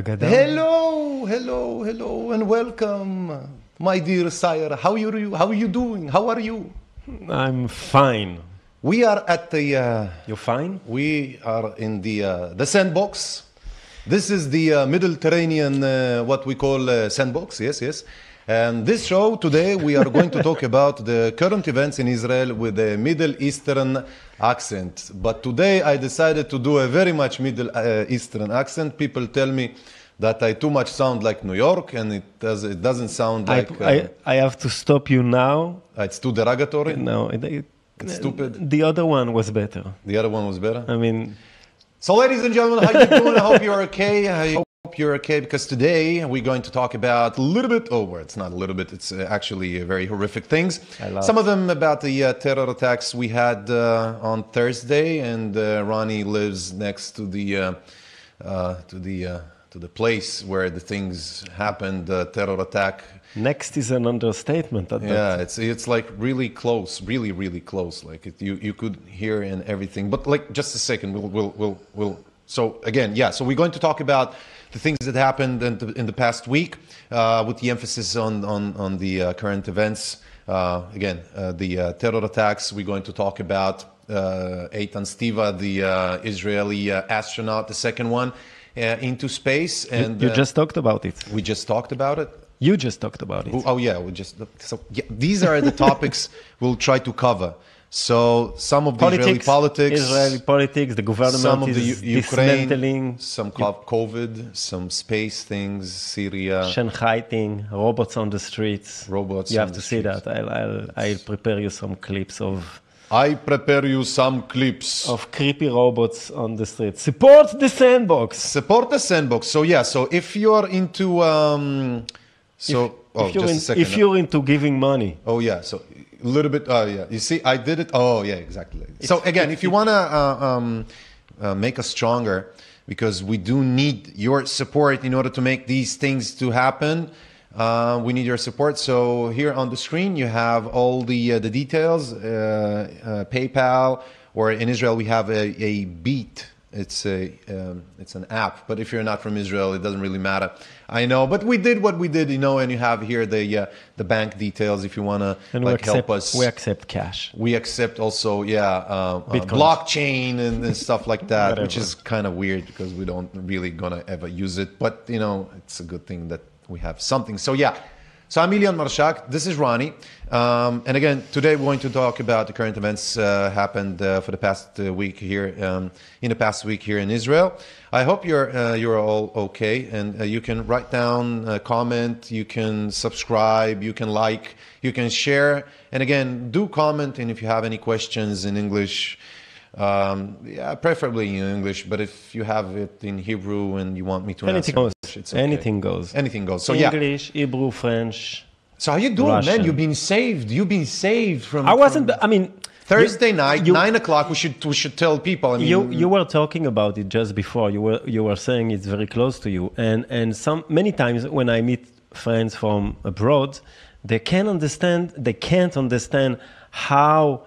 הגדול. Hello, and welcome, my dear sire. How are you doing? How are you? I'm fine. We are at the... You're fine? We are in the Sandbox. This is the Mediterranean, what we call Sandbox, yes. And this show today, we are going to talk about the current events in Israel with a Middle Eastern accent. But today I decided to do a very much Middle Eastern accent. People tell me that I too much sound like New York, and it doesn't sound like... I have to stop you now. It's too derogatory? No, it's stupid? The other one was better. The other one was better? I mean... So ladies and gentlemen, how you doing? I hope you're okay. I hope you're okay, because today we're going to talk about a little bit, it's not a little bit, it's actually very horrific things. Some of them about the terror attacks we had on Thursday, and Ronny lives next to the place where the things happened, the terror attack. Next is an understatement. It's like really close, really close. Like you could hear and everything. But like just a second, we'll. So again, so we're going to talk about the things that happened in the past week, with the emphasis on the current events. The terror attacks. We're going to talk about Eitan Stiva, the Israeli astronaut, the second one into space. And you just talked about it. We just talked about it. You just talked about it. These are the topics we'll try to cover. So some of the Israeli politics, the government some of is the Ukraine, dismantling, some COVID, some space things, Syria, Shanghai thing, robots on the streets. You have to see that. I'll prepare you some clips of. I prepare you some clips of creepy robots on the street. Support the Sandbox. Support the Sandbox. So if you are into if you're into giving money. So a little bit. You see, I did it. Exactly. So again, if you want to make us stronger, because we do need your support in order to make these things to happen. We need your support. So here on the screen, you have all the details. PayPal, or in Israel, we have a Beat. It's an app. But if you're not from Israel, it doesn't really matter. I know, but we did what we did, and you have here the bank details if you want to help us. We accept cash. We accept also, blockchain and stuff like that, whatever. Which is kind of weird because we don't really gonna ever use it. But it's a good thing that we have something. So I'm Ilyan Marshak. This is Ronny. And again, today we're going to talk about the current events happened for the past week here, in the past week here in Israel. I hope you're all okay, and you can write down, comment, you can subscribe, you can like, you can share, and again, do comment. And if you have any questions in English, preferably in English, but if you have it in Hebrew and you want me to answer English, it's okay. Anything goes. So English, Hebrew, French. So how you doing, Russian. Man? You've been saved from. I wasn't. Thursday night, 9 o'clock. We should tell people. You were talking about it just before. You were saying it's very close to you, and many times when I meet friends from abroad, they can't understand how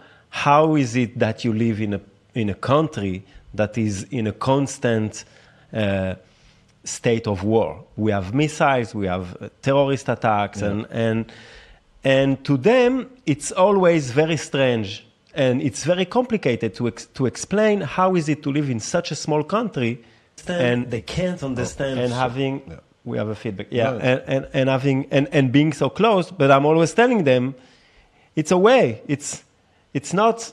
is it that you live in a country that is in a constant state of war. We have missiles, we have terrorist attacks, and to them it's always very strange, and it's very complicated to explain how is it to live in such a small country, and they can't understand. And having we have a feedback, and having and being so close. But I'm always telling them, it's away. It's not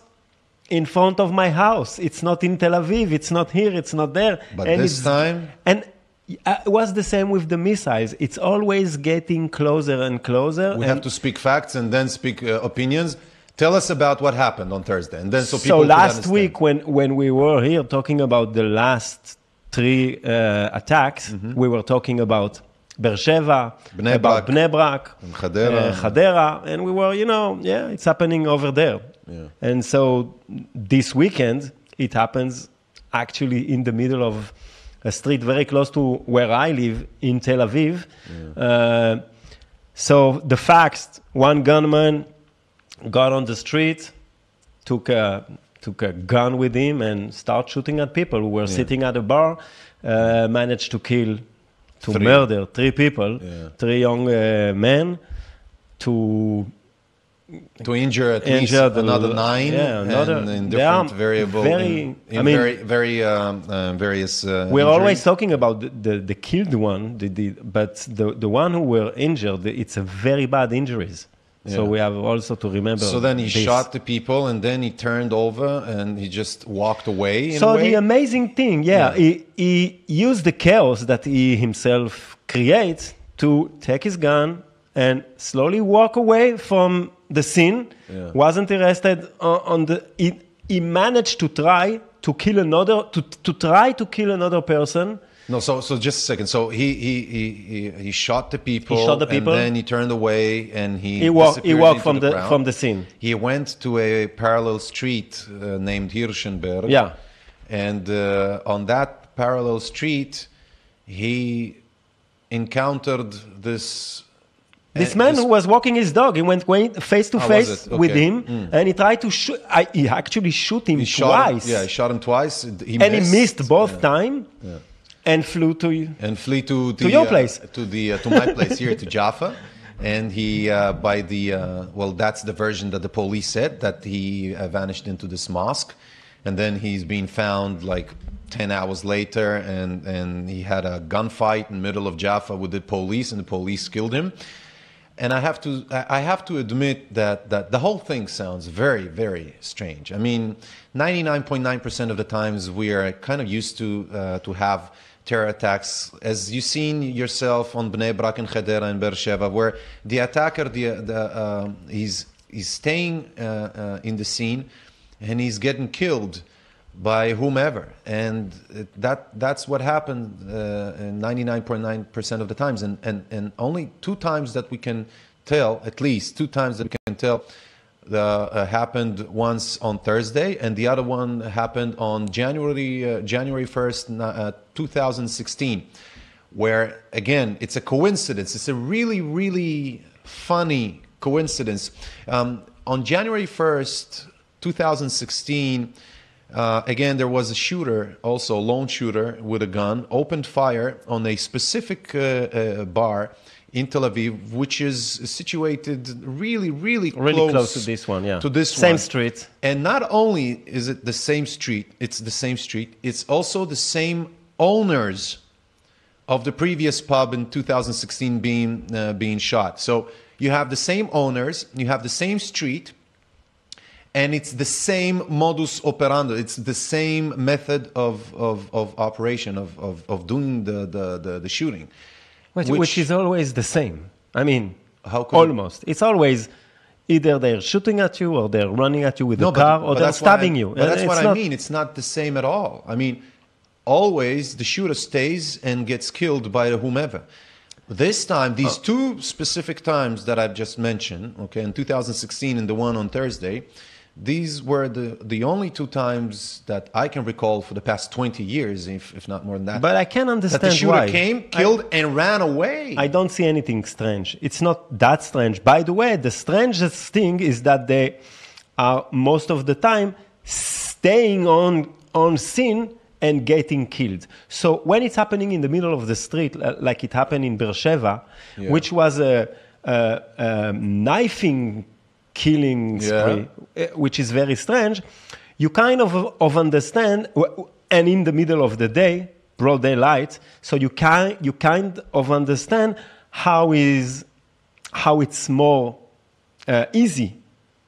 in front of my house. It's not in TelAviv. It's not here. It's not there. But this time... And it was the same with the missiles. It's always getting closer and closer. We have to speak facts and then speak opinions. Tell us about what happened on Thursday. And then so people can last understand. week when we were here talking about the last 3 attacks, we were talking about Beersheva, about Bnei Brak, and Hadera, and we were, it's happening over there. Yeah. And so this weekend, it happens actually in the middle of a street very close to where I live in TelAviv. Yeah. So the facts, one gunman got on the street, took a gun with him and started shooting at people who were sitting at a bar, managed to kill to murder 3 people, 3 young men, to injure at least another 9, and in different variable, various. We're always talking about the killed one, but the one who were injured, it's a very bad injuries. Yeah. So we have also to remember. So then he shot the people, and then he turned over and he just walked away. So the amazing thing, he used the chaos that he himself creates to take his gun and slowly walk away from the scene. Yeah. Wasn't arrested on the. He managed to try to kill another person. No, so just a second. So he shot the people. He shot the people, and then he turned away and he walked from the scene. He went to a parallel street named Hirschenberg. Yeah, and on that parallel street, he encountered this man who was walking his dog. He went face to face with him, and he tried to shoot. He actually shot him twice. He shot him twice. He missed both time. Yeah. And flew to your place, to my place here, to Jaffa, and he that's the version that the police said, that he vanished into this mosque, and then he's been found like 10 hours later, and he had a gunfight in the middle of Jaffa with the police, and the police killed him. And I have to admit that the whole thing sounds very, very strange. I mean, 99.9% of the times we are kind of used to have terror attacks, as you've seen yourself on Bnei Brak and Chedera and Beersheba, where the attacker, he's staying in the scene, and he's getting killed by whomever, and that's what happened 99.9% of the times, and only 2 times that we can tell, at least 2 times that we can tell, happened once on Thursday, and the other one happened on January 1st, 2016, where, again, it's a coincidence. It's a really, really funny coincidence. On January 1st, 2016, again, there was a shooter, also a lone shooter with a gun, opened fire on a specific bar in Tel Aviv, which is situated really, really close to this one, to this same one. Street. And not only is it the same street, it's also the same owners of the previous pub in 2016 being shot. So you have the same owners, you have the same street, and it's the same modus operandi. It's the same method of operation of doing the shooting. Which is always the same. I mean, almost. It's always either they're shooting at you, or they're running at you with a car, or they're stabbing you. But that's what I mean. It's not the same at all. I mean, always the shooter stays and gets killed by whomever. This time, these 2 specific times that I've just mentioned, okay, in 2016 and the one on Thursday, these were the only 2 times that I can recall for the past 20 years, if not more than that. But I can understand why. That the shooter why. came, killed, and ran away. I don't see anything strange. It's not that strange. By the way, the strangest thing is that they are most of the time staying on scene and getting killed. So when it's happening in the middle of the street, like it happened in Beersheba, which was a knifing killing spree, which is very strange, you kind of understand, and in the middle of the day, broad daylight, so you kind of understand how it's more easy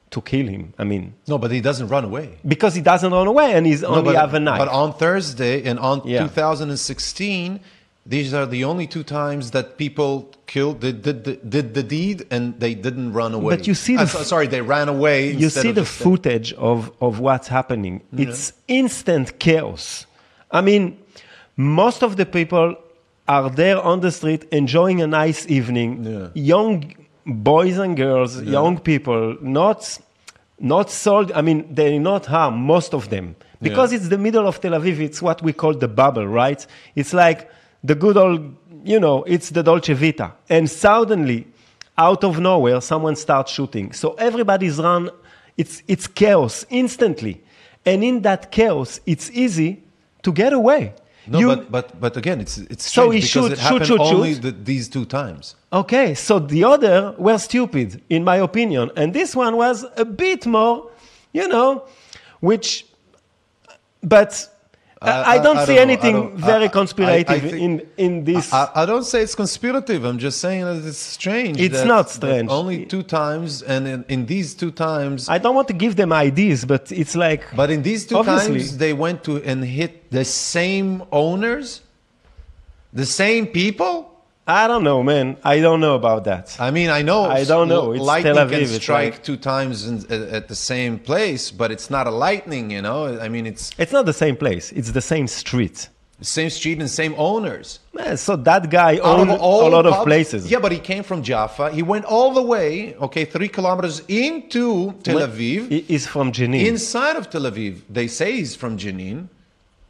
to kill him. I mean, no, but he doesn't run away, because he doesn't run away, and he's only have a knife. But on Thursday and on 2016. These are the only 2 times that people did the deed, and they didn't run away. But you see they ran away. You see the footage of what's happening. Yeah. It's instant chaos. I mean, most of the people are there on the street enjoying a nice evening. Yeah. Young boys and girls, young people, not sold. I mean, they're not harmed, most of them, because it's the middle of Tel Aviv. It's what we call the bubble, right? It's like the good old, it's the Dolce Vita. And suddenly, out of nowhere, someone starts shooting. So everybody's run. It's chaos instantly. And in that chaos, it's easy to get away. No, but again, it's strange So he because it happened shoot. only these 2 times. Okay, so the other were stupid, in my opinion. And this one was a bit more, but I don't see anything very conspirative in this. I don't say it's conspirative. I'm just saying that it's strange. It's not strange. Only 2 times, and in these 2 times... I don't want to give them ideas, but it's like... But in these 2 obviously, times, they went to and hit the same owners? The same people? I don't know, man. I don't know about that. I mean, I know. I don't know. It's lightning TelAviv. can strike 2 times at the same place, but it's not a lightning, I mean, it's not the same place. It's the same street. the same street and same owners. So that guy owned a lot of places. Yeah, but he came from Jaffa. He went all the way, 3 kilometers into Tel Aviv. He's from Jenin. Inside of Tel Aviv. They say he's from Jenin.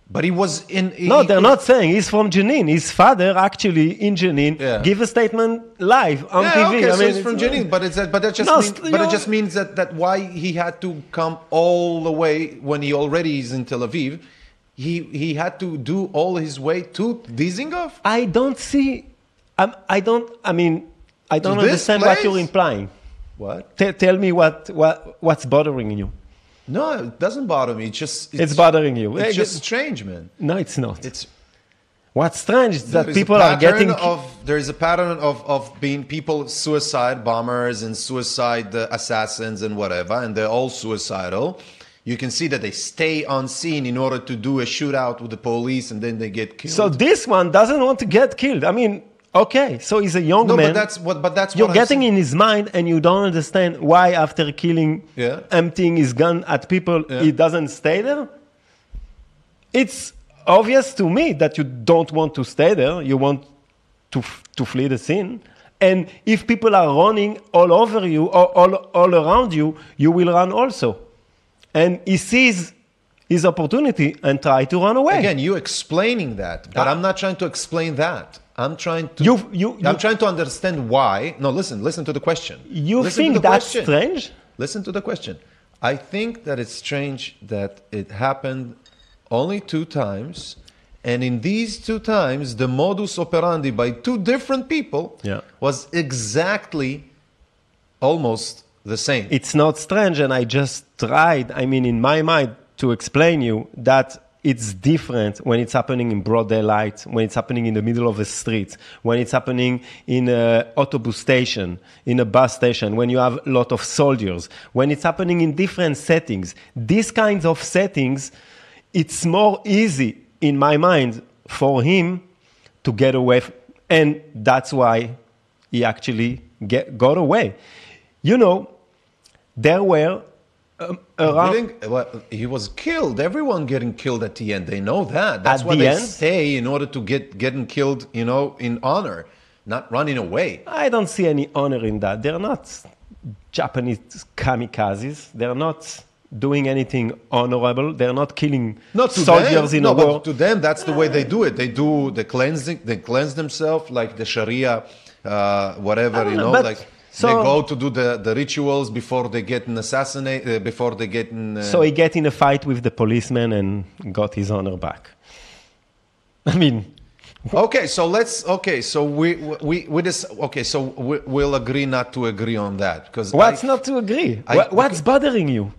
But he was in... No, they're not saying he's from Jenin. His father actually in Jenin gave a statement live on TV. Okay, I so mean, he's from Jenin, but it just means that why he had to come all the way when he already is in Tel Aviv. He had to do all his way to Dizengoff? I don't see... I don't understand what you're implying. What? Tell me what's bothering you. No, it doesn't bother me. It's bothering you. It's just strange, man. No, it's not. What's strange is that people are there is a pattern of being people suicide bombers and suicide assassins and whatever, and they're all suicidal. You can see that they stay on scene in order to do a shootout with the police, and then they get killed. So this one doesn't want to get killed. I mean, okay, so he's a young man. No, but that's you're getting in his mind, and you don't understand why after killing, emptying his gun at people, he doesn't stay there. It's obvious to me that you don't want to stay there. You want to flee the scene. And if people are running all over you or all around you, you will run also. And he sees his opportunity and try to run away. Again, you explaining that, but I'm not trying to explain that. I'm trying to. I'm trying to understand why. No, listen to the question. You think that's strange? Listen to the question. I think that it's strange that it happened only 2 times, and in these 2 times, the modus operandi by 2 different people was exactly almost the same. It's not strange, and I just tried, in my mind, to explain you that it's different when it's happening in broad daylight, when it's happening in the middle of a street, when it's happening in an autobus station, in a bus station, when you have a lot of soldiers, when it's happening in different settings. These kinds of settings, it's more easy, in my mind, for him to get away. And that's why he actually got away. There were he was killed. Everyone getting killed at the end. They know that. That's why they stay in order to getting killed, in honor, not running away. I don't see any honor in that. They're not Japanese kamikazes. They're not doing anything honorable. They're not killing soldiers in a war. But to them, that's the way they do it. They do the cleansing. They cleanse themselves like the Sharia, whatever, they go to do the rituals before they get assassinated, before they get in... So he get in a fight with the policeman and got his honor back. Okay, so we'll agree not to agree on that. Because what's not to agree? What's bothering you?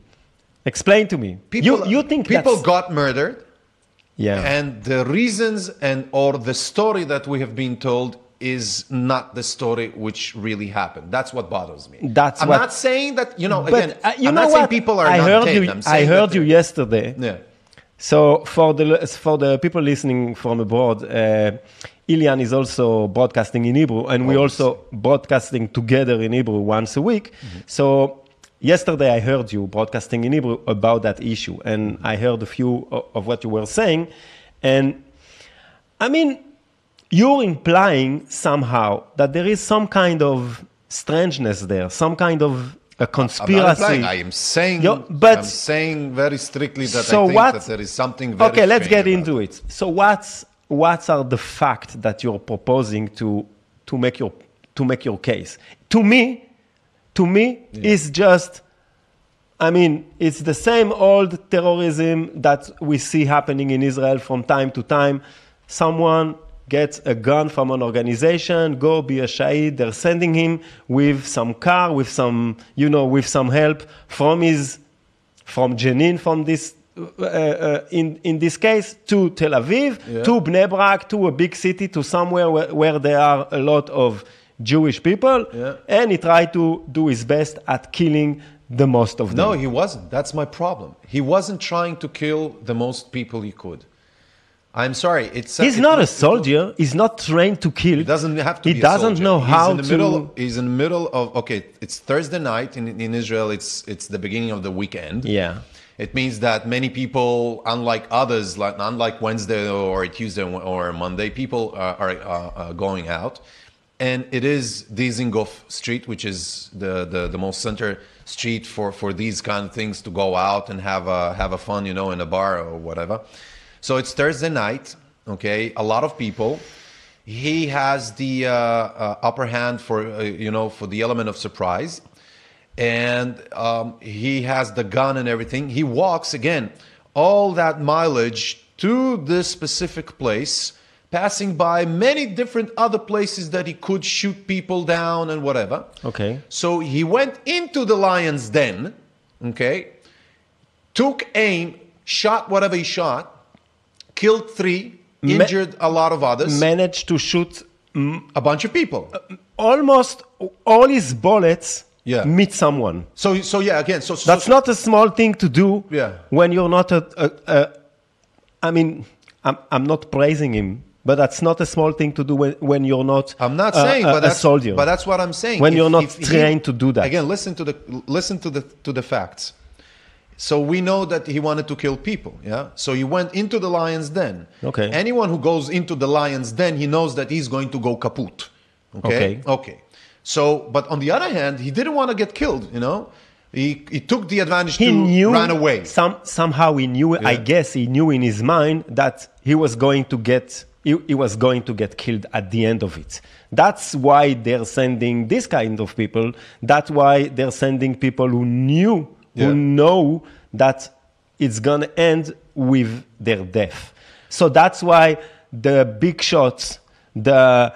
Explain to me. You think people got murdered? Yeah. And the reasons or the story that we have been told is not the story which really happened. That's what bothers me. I'm not saying that, I'm not saying people are not dead. I heard you yesterday. Yeah. So for the people listening from abroad, Ilyan is also broadcasting in Hebrew, and we're also broadcasting together in Hebrew once a week. Mm-hmm. So yesterday I heard you broadcasting in Hebrew about that issue, and I heard a few of what you were saying. And you're implying somehow that there is some kind of strangeness there, some kind of a conspiracy. I'm not implying. I am saying, I'm saying very strictly that I think that there is something very Okay, let's get into it. So what are the facts that you're proposing to make your case? To me, it's just, I mean, it's the same old terrorism that we see happening in Israel from time to time. Someone gets a gun from an organization, go be a shaheed. They're sending him with some car, with some, with some help from Jenin, from this, in this case, to Tel Aviv, to Bnei Brak, to a big city, to somewhere where there are a lot of Jewish people, and he tried to do his best at killing the most of them. No, he wasn't. That's my problem. He wasn't trying to kill the most people he could. I'm sorry. He's not a soldier. He's not trained to kill. He doesn't have to be a soldier. He doesn't know how to... He's in the middle of... Okay, it's Thursday night in Israel. It's the beginning of the weekend. Yeah. It means that many people, unlike others, unlike Wednesday or Tuesday or Monday, people are going out. And it is Dizengoff Street, which is the most center street for these kind of things to go out and have a fun, in a bar or whatever. So it's Thursday night, okay? A lot of people. He has the upper hand for the element of surprise. And he has the gun and everything. He walks, again, all that mileage to this specific place, passing by many different other places that he could shoot people down and whatever. Okay. So he went into the lion's den, okay? Took aim, shot whatever he shot, killed 3, injured a lot of others. Managed to shoot a bunch of people. Almost all his bullets meet someone. So yeah, again, so that's not a small thing to do. Yeah. When you're not I mean, I'm not praising him, but that's not a small thing to do when you're not. I'm not saying, but that's a soldier. But that's what I'm saying. When you're not trained to do that. Again, listen to the facts. So we know that he wanted to kill people, yeah? So he went into the lion's den. Okay. Anyone who goes into the lion's den, he knows that he's going to go kaput. Okay. So, but on the other hand, he didn't want to get killed, He took the advantage ran away. Somehow he knew, I guess he knew in his mind that he was going to get killed at the end of it. That's why they're sending this kind of people. That's why they're sending people who know that it's going to end with their death. So that's why the big shots, the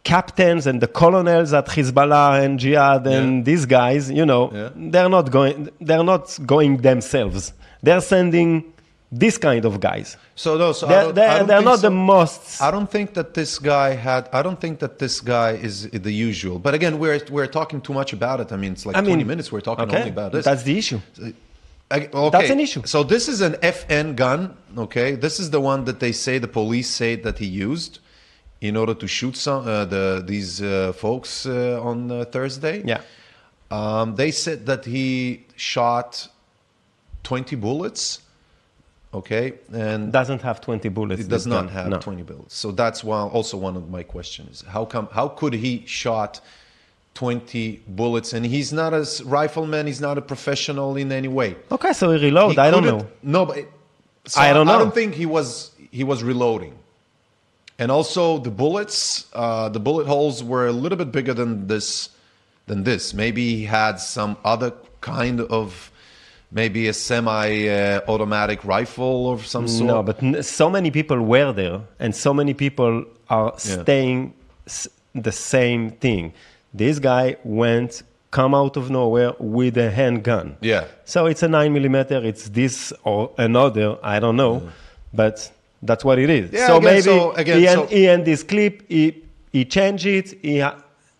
captains and the colonels at Hezbollah and Jihad and these guys, they're not going themselves. They're sending this kind of guys. They're not the most. I don't think that this guy is the usual. But again, we're talking too much about it. I mean, it's like 20 minutes we're talking only about this. That's the issue. Okay. That's an issue. So this is an FN gun. Okay, this is the one that the police say that he used in order to shoot these folks on Thursday. Yeah. They said that he shot 20 bullets. Okay, and doesn't have 20 bullets. It does not have 20 bullets. So that's also one of my questions. How could he shot 20 bullets? And he's not a rifleman. He's not a professional in any way. Okay, so he reloaded. I don't know. No, but I don't know. I don't think he was reloading. And also the bullets, the bullet holes were a little bit bigger than this. Maybe he had some other kind of. Maybe a semi-automatic rifle of some sort. No, but so many people were there, and so many people are saying the same thing. This guy come out of nowhere with a handgun. Yeah. So it's a 9mm. It's this or another. I don't know, but that's what it is. Yeah, so maybe he end this clip. He changed it.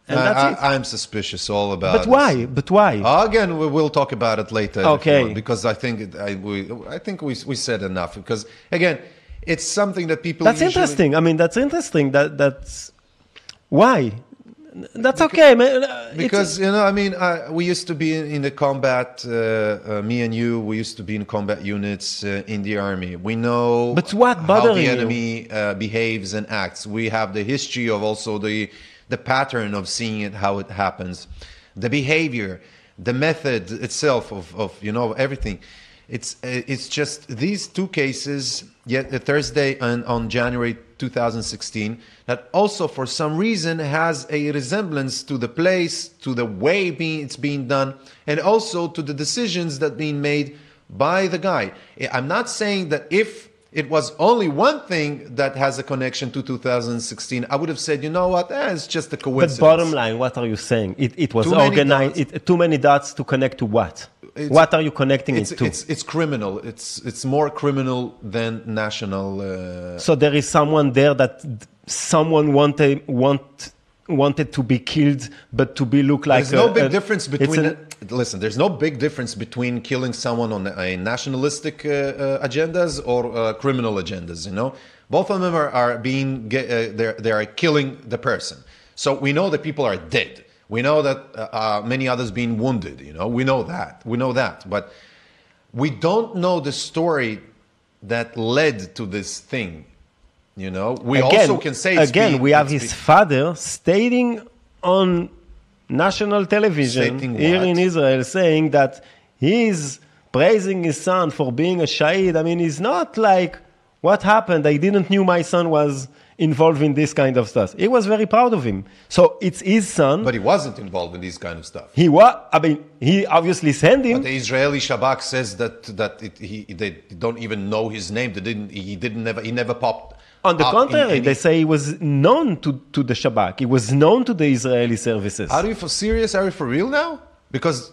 And that's it. I'm suspicious all about it. But why? Again, we'll talk about it later. Okay. Because I think we said enough. Because again, it's something that people. That's interesting. I mean, that's interesting. That's why. That's okay, man. Because we used to be in the combat. Me and you, we used to be in combat units in the army. We know. But what how the enemy behaves and acts. We have the history of also the pattern of seeing it, how it happens, the behavior, the method itself of everything. It's just these two cases. Yet Thursday and on January 2016 that also for some reason has a resemblance to the place, to the way it's being done, and also to the decisions that being made by the guy. I'm not saying that if it was only one thing that has a connection to 2016, I would have said, you know what, it's just a coincidence. But bottom line, what are you saying? It was organized, too many dots to connect to what? What are you connecting it to? It's criminal. It's more criminal than national. So there is someone there that someone wanted to be killed, but to be look like. There's no big difference between. Listen, there's no big difference between killing someone on a nationalistic agendas or criminal agendas. You know, both of them are being. They are killing the person. So we know that people are dead. We know that many others being wounded. You know, we know that, but we don't know the story that led to this thing. You know, we also can say we have his father stating on national television here in Israel saying that he's praising his son for being a shaheed. I mean, he's not like, what happened? I didn't knew my son was involved in this kind of stuff. He was very proud of him. So it's his son. But he wasn't involved in this kind of stuff. He was. I mean, he obviously sent him. But the Israeli Shabak says that they don't even know his name. He never popped. On the contrary, they say he was known to the Shabak. He was known to the Israeli services. Are you for serious? Are you for real now? Because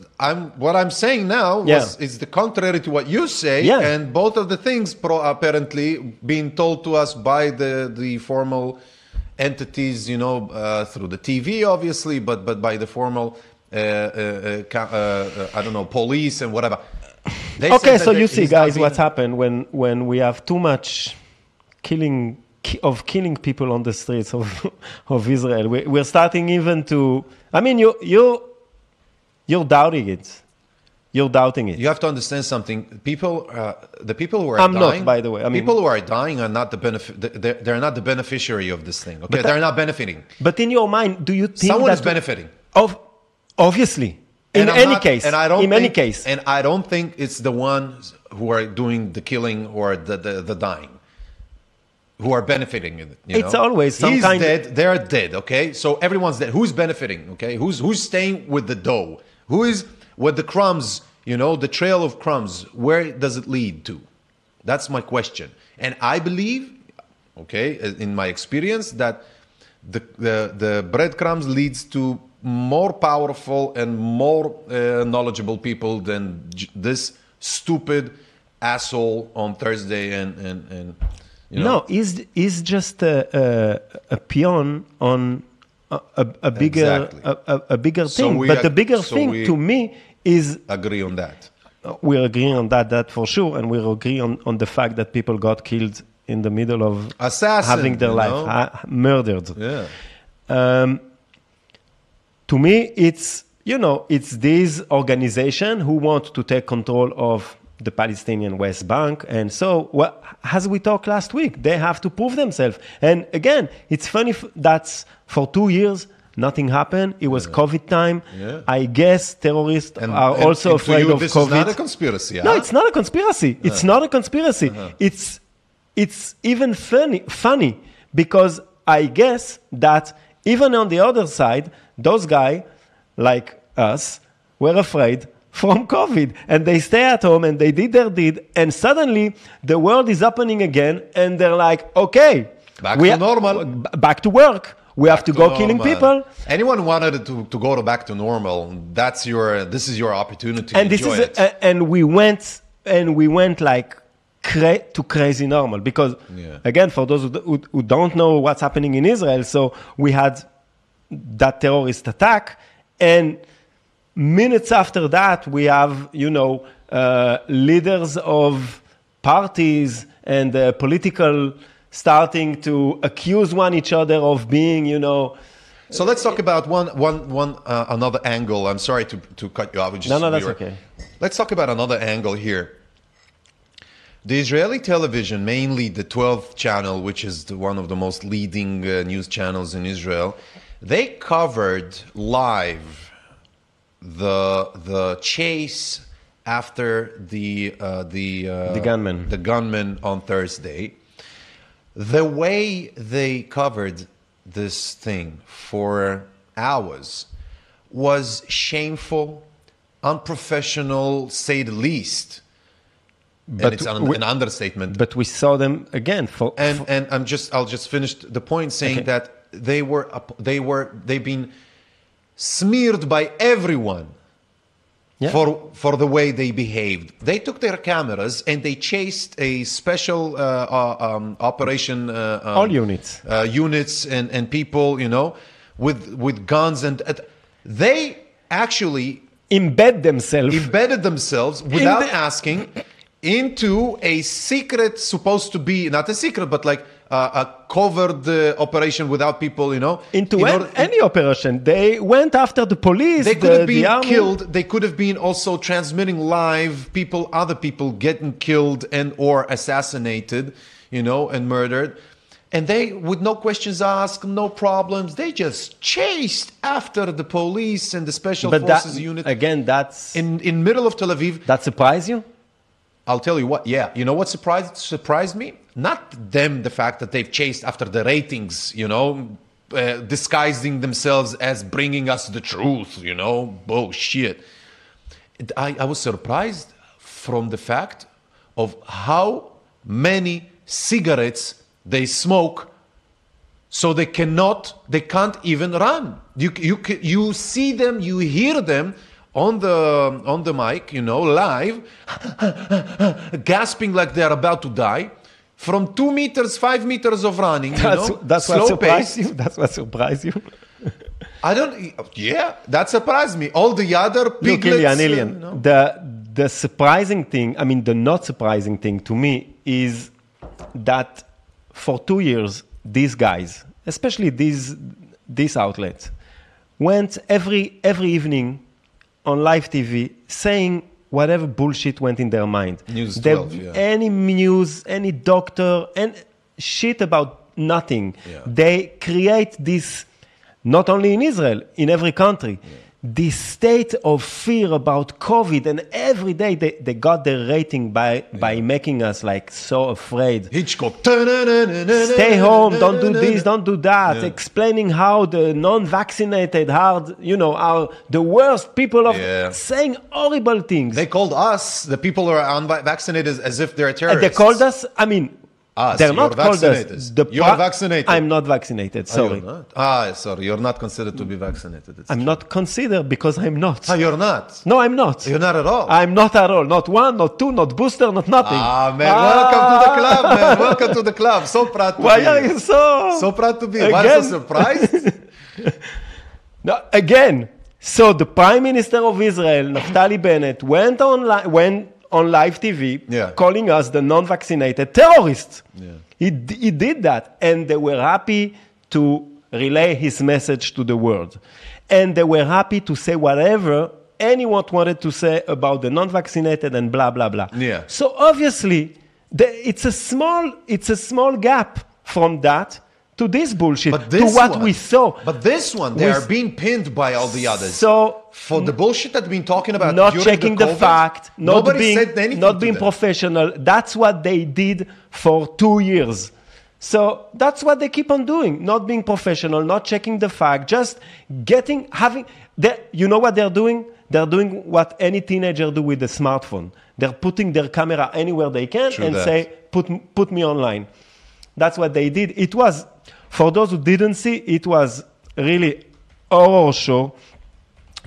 what I'm saying now is the contrary to what you say, and both of the things apparently being told to us by the formal entities, you know, through the TV, obviously, but by the formal, I don't know, police and whatever. Okay, so you see, guys, what's happened when we have too much killing people on the streets of Israel. We're starting even to. I mean, you're doubting it. You're doubting it. You have to understand something. The people who are I'm dying. not, by the way. I mean, people who are dying are not the They're not the beneficiary of this thing. Okay, they're not benefiting. But in your mind, do you think someone is benefiting? Obviously, in any case, and I don't think it's the ones who are doing the killing or the dying who are benefiting in it. It's always some He's kind. Dead. They're dead. Okay, so everyone's dead. Who's benefiting? Okay, who's staying with the dough? Who is with the crumbs? You know, the trail of crumbs. Where does it lead to? That's my question. And I believe, okay, in my experience, that the breadcrumbs leads to more powerful and more knowledgeable people than this stupid asshole on Thursday and you know. No, he's just a peon on a bigger thing. But the bigger thing to me is agree on that. We're agreeing on that for sure, and we're agreeing on the fact that people got killed in the middle of having their life murdered. Yeah. To me, it's this organization who want to take control of the Palestinian West Bank. And so, as we talked last week, they have to prove themselves. And again, it's funny that for 2 years, nothing happened. It was COVID time. Yeah. I guess terrorists are also afraid of this COVID. This is not a conspiracy. No, it's not a conspiracy. It's not a conspiracy. It's even funny because I guess that even on the other side, those guys, like us, were afraid from COVID, and they stay at home and they did their deed, and suddenly the world is opening again, and they're like, okay, back to normal, back to work. We have to go killing people. Anyone wanted to go back to normal? This is your opportunity. And this is and we went like to crazy normal because again, for those who don't know what's happening in Israel, so we had that terrorist attack, and minutes after that, we have, leaders of parties and political starting to accuse each other of being, So let's talk about another angle. I'm sorry to cut you off. No, that's okay. Let's talk about another angle here. The Israeli television, mainly the 12th channel, which is one of the most leading news channels in Israel, they covered live the chase after the gunman on Thursday. the way they covered this thing for hours was shameful, unprofessional, say the least. But And it's an understatement. But we saw them again And I'll just finish the point saying that they've been smeared by everyone for the way they behaved. They took their cameras and they chased a special operation all units and people, with guns, and they actually embedded themselves without asking into a secret, supposed to be not a secret, but like a covered operation without people, any operation. They went after the police. They could have been the killed. They could have been also transmitting live other people getting killed and or assassinated, and murdered. And they, with no questions asked, no problems, they just chased after the police and the special forces unit. Again, that's in middle of Tel Aviv. That surprised you? I'll tell you what. Yeah, you know what surprised me? Not them, the fact that they've chased after the ratings, disguising themselves as bringing us the truth, bullshit. I was surprised from the fact of how many cigarettes they smoke, so they can't even run. You see them, you hear them on the mic, live, gasping like they're about to die. From 2 meters, 5 meters of running, that's slow what surprised pace. you. That's what surprised you. That surprised me. All the other piglets. Look, Ilyan, the surprising thing, the not surprising thing to me is that for 2 years, these guys, especially these outlets, went every evening on live TV saying whatever bullshit went in their mind. News 12, yeah. Any news, any doctor, and shit about nothing. Yeah. They create this, not only in Israel, in every country, this state of fear about COVID, and every day they got their rating by making us like so afraid. Hitchcock. Stay home, don't do this, don't do that. Explaining how the non-vaccinated are the worst people of saying horrible things. They called us, the people who are unvaccinated, as if they're terrorists. They called us, they're not called us. You're vaccinated. I'm not vaccinated, sorry. You're not? Sorry, you're not considered to be vaccinated. I'm not considered because I'm not. You're not? No, I'm not. You're not at all? I'm not at all. Not one, not two, not booster, not nothing. Man, welcome to the club, man. Welcome to the club. So proud to be. Why are you so proud to be? Why are you so surprised? No, again. So the Prime Minister of Israel, Naftali Bennett, went on live TV, calling us the non-vaccinated terrorists. Yeah. He did that, and they were happy to relay his message to the world. And they were happy to say whatever anyone wanted to say about the non-vaccinated and blah, blah, blah. Yeah. So obviously, it's a small gap from that to this bullshit, to what we saw. But this one, they are being pinned by all the others. So for the bullshit that we've been talking about, not checking the fact, nobody said anything, not being professional. That's what they did for 2 years. So that's what they keep on doing, not being professional, not checking the fact, just you know what they're doing? They're doing what any teenager do with a smartphone. They're putting their camera anywhere they can say, put me online. That's what they did. It was, for those who didn't see, it was really horror show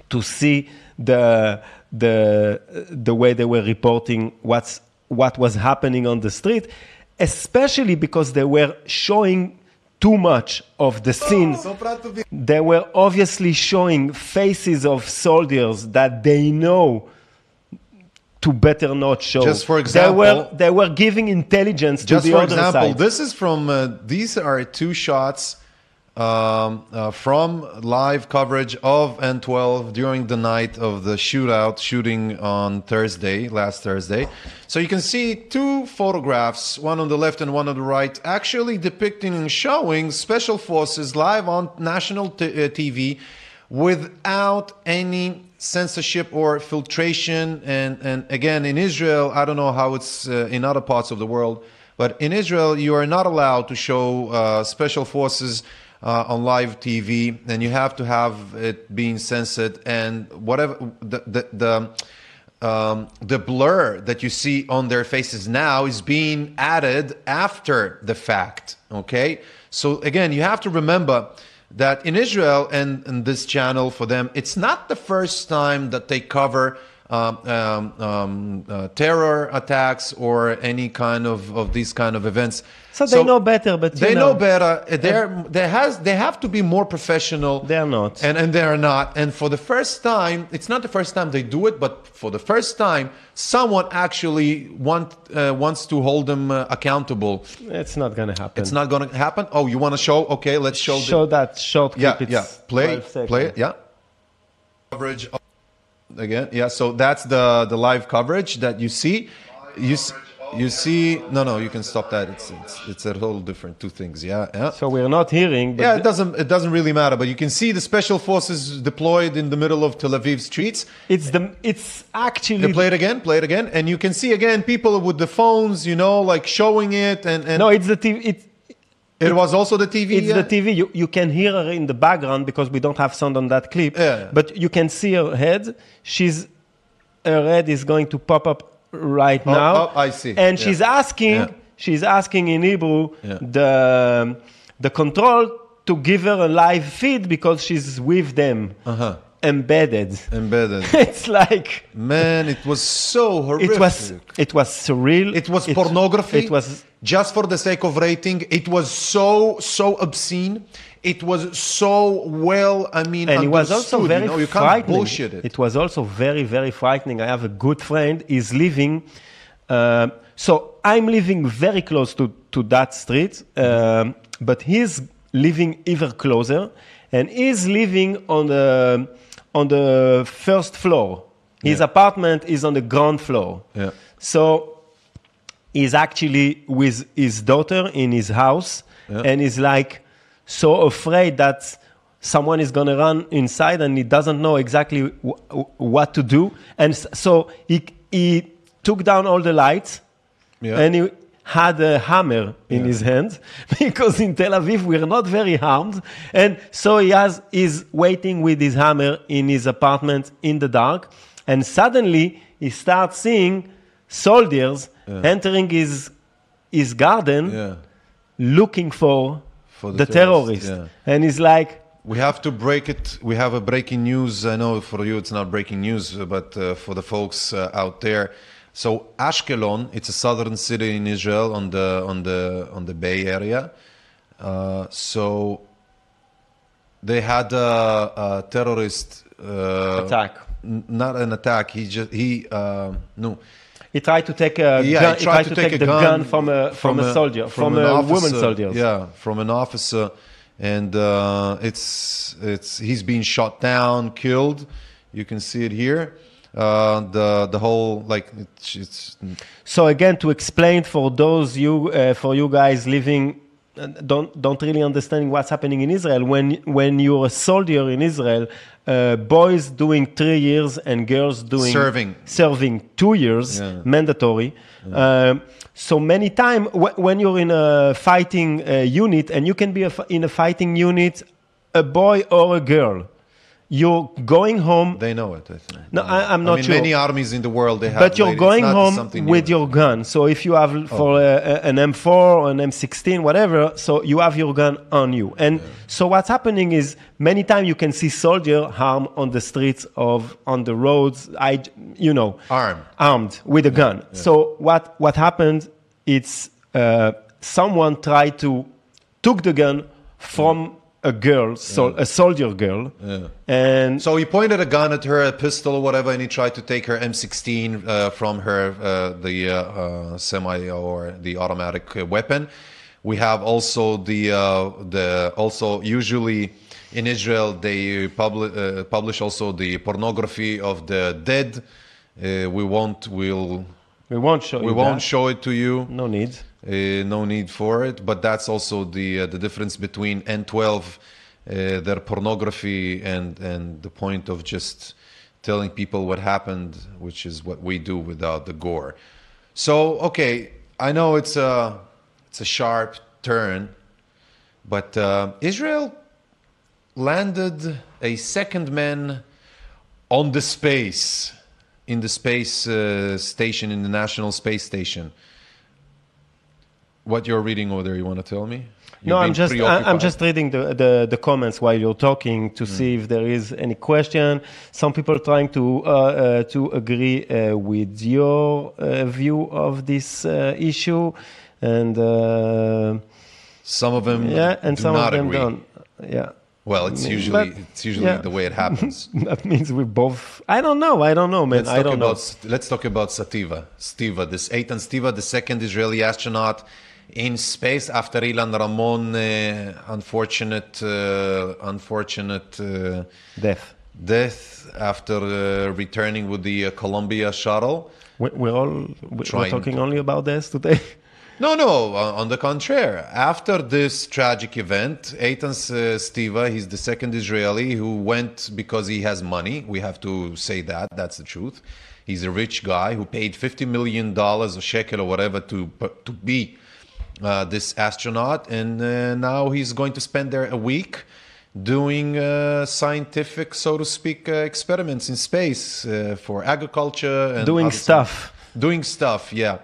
to see the way they were reporting what was happening on the street, especially because they were showing too much of the scene. So proud to be. They were obviously showing faces of soldiers that they know to better not show. Just for example, they were giving intelligence to the other side. Just for example, this is from, these are 2 shots from live coverage of N12 during the night of the shooting on last Thursday. So you can see 2 photographs, one on the left and one on the right, actually depicting and showing special forces live on national TV without any censorship or filtration. And again, in Israel, I don't know how it's in other parts of the world, But in Israel, you are not allowed to show special forces on live TV, and you have to have it being censored, and whatever the blur that you see on their faces now is being added after the fact. Okay, so again, you have to remember that in Israel and this channel, for them, it's not the first time that they cover terror attacks or any kind of these kind of events. So they know better, but they know better. They have to be more professional. They are not, and they are not. And for the first time, it's not the first time they do it, but for the first time, someone actually wants to hold them accountable. It's not going to happen. It's not going to happen. Oh, you want to show? Okay, let's show. Show that short clip. Yeah. Play it. Yeah. Coverage. Again, yeah. So that's the live coverage that you see. You see. No. You can stop that. It's a whole different two things. Yeah. So we're not hearing. But yeah, it doesn't really matter. But you can see the special forces deployed in the middle of Tel Aviv streets. It's actually. Play it again, and you can see again people with the phones, like showing it and. No, it's the TV. It was also the TV. It's the TV. You can hear her in the background because we don't have sound on that clip. Yeah. But you can see her head. Her head is going to pop up right now. Oh, I see. And she's asking in Hebrew the control to give her a live feed because she's with them. Embedded. It's like, man, it was so horrific. It was surreal. It was pornography. It was just for the sake of rating. It was so obscene. It was so and it was also very you frightening. Can't bullshit it. It was also very, very frightening. I have a good friend. He's living. So I'm living very close to that street, but he's living even closer, and he's living on the first floor. His apartment is on the ground floor. Yeah. So he's actually with his daughter in his house, and he's like so afraid that someone is going to run inside, and he doesn't know exactly what to do. And so he took down all the lights, and he had a hammer in his hand, because in Tel Aviv we're not very armed. And so he's waiting with his hammer in his apartment in the dark, and suddenly he starts seeing soldiers entering his garden, looking for the terrorists. And he's like, we have to break it. We have a breaking news. I know for you it's not breaking news, but for the folks out there. So Ashkelon, it's a southern city in Israel on the Bay Area. So they had a terrorist attack. Not an attack. He tried to take a gun. He tried to take the gun from a soldier, from a woman soldier. Yeah, from an officer, and he's been shot down, killed. You can see it here. The whole it's. So again, to explain for you guys living, don't really understanding what's happening in Israel. When you're a soldier in Israel, boys doing 3 years and girls doing serving 2 years, mandatory. So many times when you're in a fighting unit, and you can be in a fighting unit, a boy or a girl, you're going home. They know it, I think. No, I'm not sure. Many armies in the world, they have. But you're going home with your gun. So if you have for an M4 or an M16, whatever, so you have your gun on you. And so what's happening is many times you can see soldier armed on the streets on the roads, armed with a gun. Yeah. So what happened? It's someone tried to took the gun from a girl, a soldier girl. Yeah. And so he pointed a gun at her, a pistol or whatever, and he tried to take her M16 from her, the semi or the automatic weapon. We have also also usually in Israel they publish also the pornography of the dead. We won't show it to you. No need. No need for it, but that's also the difference between N12, their pornography, and the point of just telling people what happened, which is what we do without the gore. So, okay, I know it's a sharp turn, but Israel landed a second man on the space, in the space station, in the National Space Station. What you're reading over there, you want to tell me? No, I'm just reading the comments while you're talking to see if there is any question. Some people are trying to agree with your view of this issue, and some of them and do some not of them agree. don't. Yeah. Well, it's usually the way it happens. That means we both. I don't know, man. I don't know. Let's talk about Stiva, this Eitan Stiva, the second Israeli astronaut in space after Ilan Ramon, unfortunate death after returning with the Columbia shuttle. We're talking only about this today. No, on the contrary. After this tragic event, Eitan Stiva, he's the second Israeli who went because he has money. We have to say that. That's the truth. He's a rich guy who paid $50 million or shekel or whatever to be this astronaut. And now he's going to spend there a week doing scientific, so to speak, experiments in space for agriculture. And doing stuff. Doing stuff, yeah.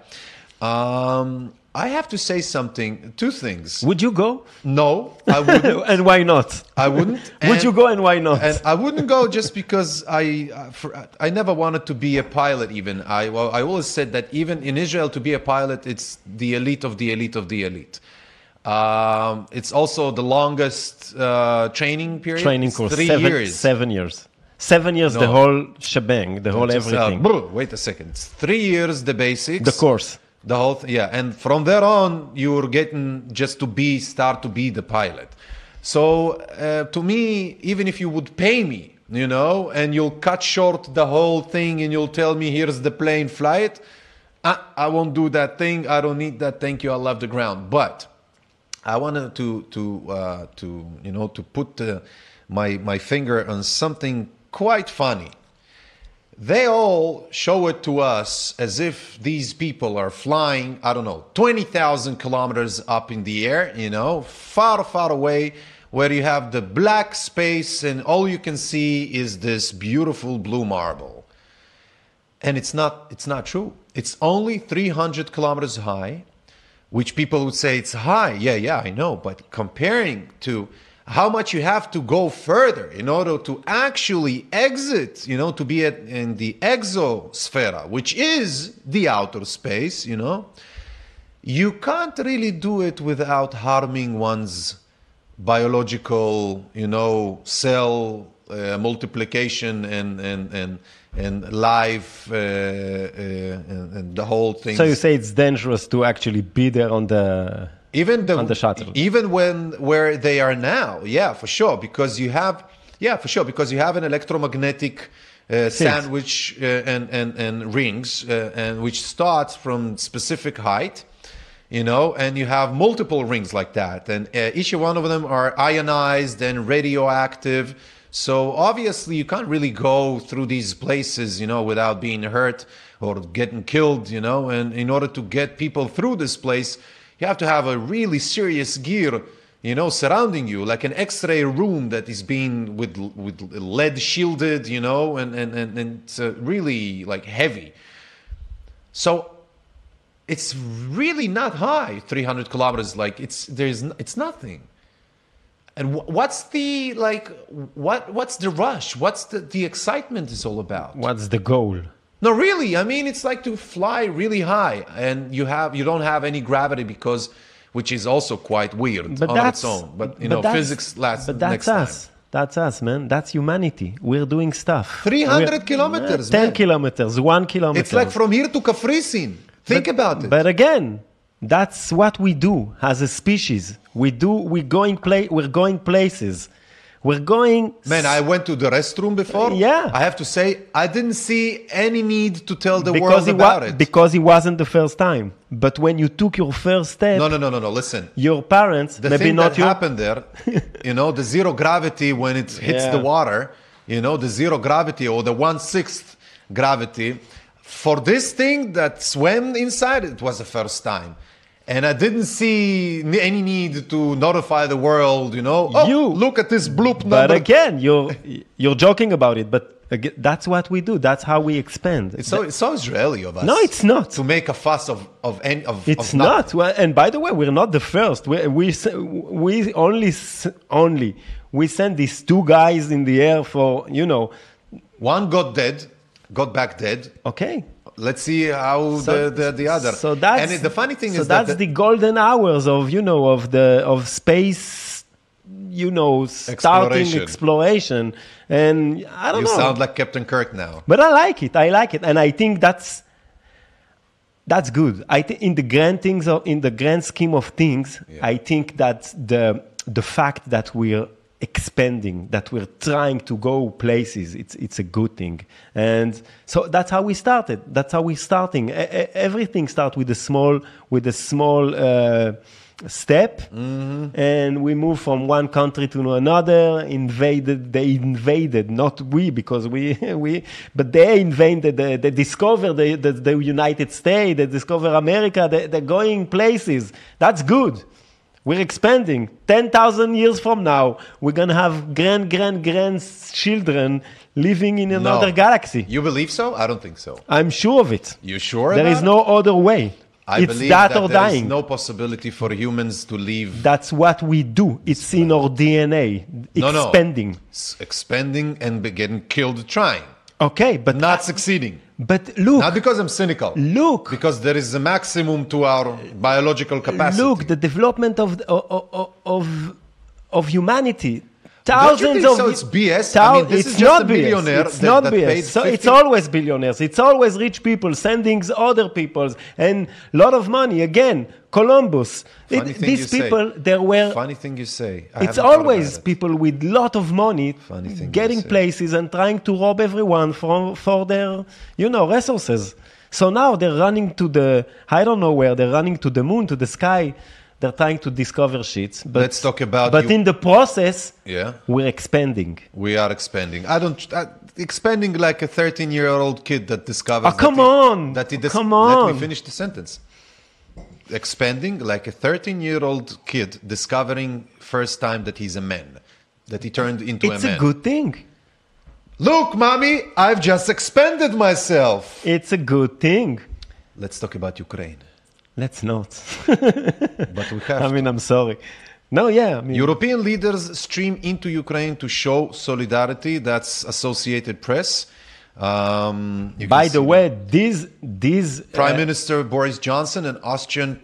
I have to say something, two things. Would you go? No, I wouldn't. And why not? I wouldn't. Would you go and why not? And I wouldn't go just because I never wanted to be a pilot even. I always said that even in Israel to be a pilot, it's the elite of the elite of the elite. It's also the longest training period. Training course, 3 years. 7 years. 7 years, no. The whole shebang, the whole everything. Wait a second. It's 3 years, the basics. The course. The whole yeah, and from there on, you're getting just to start to be the pilot. So to me, even if you would pay me, and you'll cut short the whole thing and you'll tell me, here's the plane, fly it, I won't do that thing. I don't need that. Thank you. I love the ground. But I wanted to put my finger on something quite funny. They all show it to us as if these people are flying, 20,000 kilometers up in the air, far, far away, where you have the black space and all you can see is this beautiful blue marble. And it's not true. It's only 300 kilometers high, which people would say it's high. Yeah, I know. But comparing to how much you have to go further in order to actually exit, to be in the exosphere, which is the outer space, you can't really do it without harming one's biological, cell multiplication and life and the whole thing. So you say it's dangerous to actually be there on the shuttle, even where they are now, for sure, because you have an electromagnetic sandwich and rings, and which starts from specific height, and you have multiple rings like that, and each one of them are ionized and radioactive. So obviously you can't really go through these places, without being hurt or getting killed, and in order to get people through this place, you have to have a really serious gear, surrounding you, like an X-ray room that is being with lead shielded, and it's really like heavy. So it's really not high, 300 kilometers. Like it's nothing. And what's the what's the rush? What's the excitement is all about? What's the goal? No, really. I mean, it's like to fly really high, and you don't have any gravity which is also quite weird on its own. But physics lasts. But that's us. Time. That's us, man. That's humanity. We're doing stuff. 300 kilometers, 10 kilometers, 1 kilometer. It's like from here to Kafrisin. Think about it. But again, that's what we do as a species. We're going places. We're going... Man, I went to the restroom before. Yeah. I have to say, I didn't see any need to tell the world about it. Because it wasn't the first time. But when you took your first step... No. Listen. Your parents, the maybe thing not that happened there, the zero gravity when it hits the water, the zero gravity or the 1/6 gravity for this thing that swam inside, it was the first time. And I didn't see any need to notify the world, look at this bloop number. But again, you're joking about it, but again, that's what we do. That's how we expand. It's so Israeli of us. No, it's not. To make a fuss of It's not. Well, and by the way, we're not the first. We only we sent these two guys in the air for, One got back dead. Okay. Let's see how the other. So that's, and the funny thing is that's the golden hours of of space, starting exploration. And I don't know. You sound like Captain Kirk now. But I like it, and I think that's good. I think in the grand scheme of things, I think that the fact that we're expanding, that we're trying to go places, it's a good thing. And so that's how we started. That's how we're starting. Everything starts with a small step, and we move from one country to another. They invaded, not we, because but they invaded. They discovered the United States. They discovered America. They're going places. That's good. We're expanding. 10,000 years from now, we're going to have grandchildren living in another galaxy. You believe so? I don't think so. I'm sure of it. You sure? There is no other way. I believe that there is no possibility for humans to live. That's what we do. It's in our DNA. Expanding. Expanding and getting killed trying. Okay, but not succeeding. But look. Not because I'm cynical. Look. Because there is a maximum to our biological capacity. Look, the development of humanity. Thousands of. So it's BS. This it's is not just a billionaire. It's not BS. So it's always billionaires. It's always rich people sending other people and a lot of money. Again, Columbus. These people, there were. Funny thing you say. It's always people with a lot of money getting places and trying to rob everyone for their, resources. So now they're running to I don't know where, they're running to the moon, to the sky. They're trying to discover shit. But, let's talk about. But in the process, we're expanding. We are expanding. Expanding like a 13-year-old kid that discovers. Come on! Let me finish the sentence. Expanding like a 13-year-old kid discovering first time that he's a man, that he turned into a man. It's a good thing. Look, mommy, I've just expanded myself. It's a good thing. Let's talk about Ukraine. Let's not. But we have I'm sorry. No, European leaders stream into Ukraine to show solidarity. That's Associated Press. By the way, these Prime Minister Boris Johnson and Austrian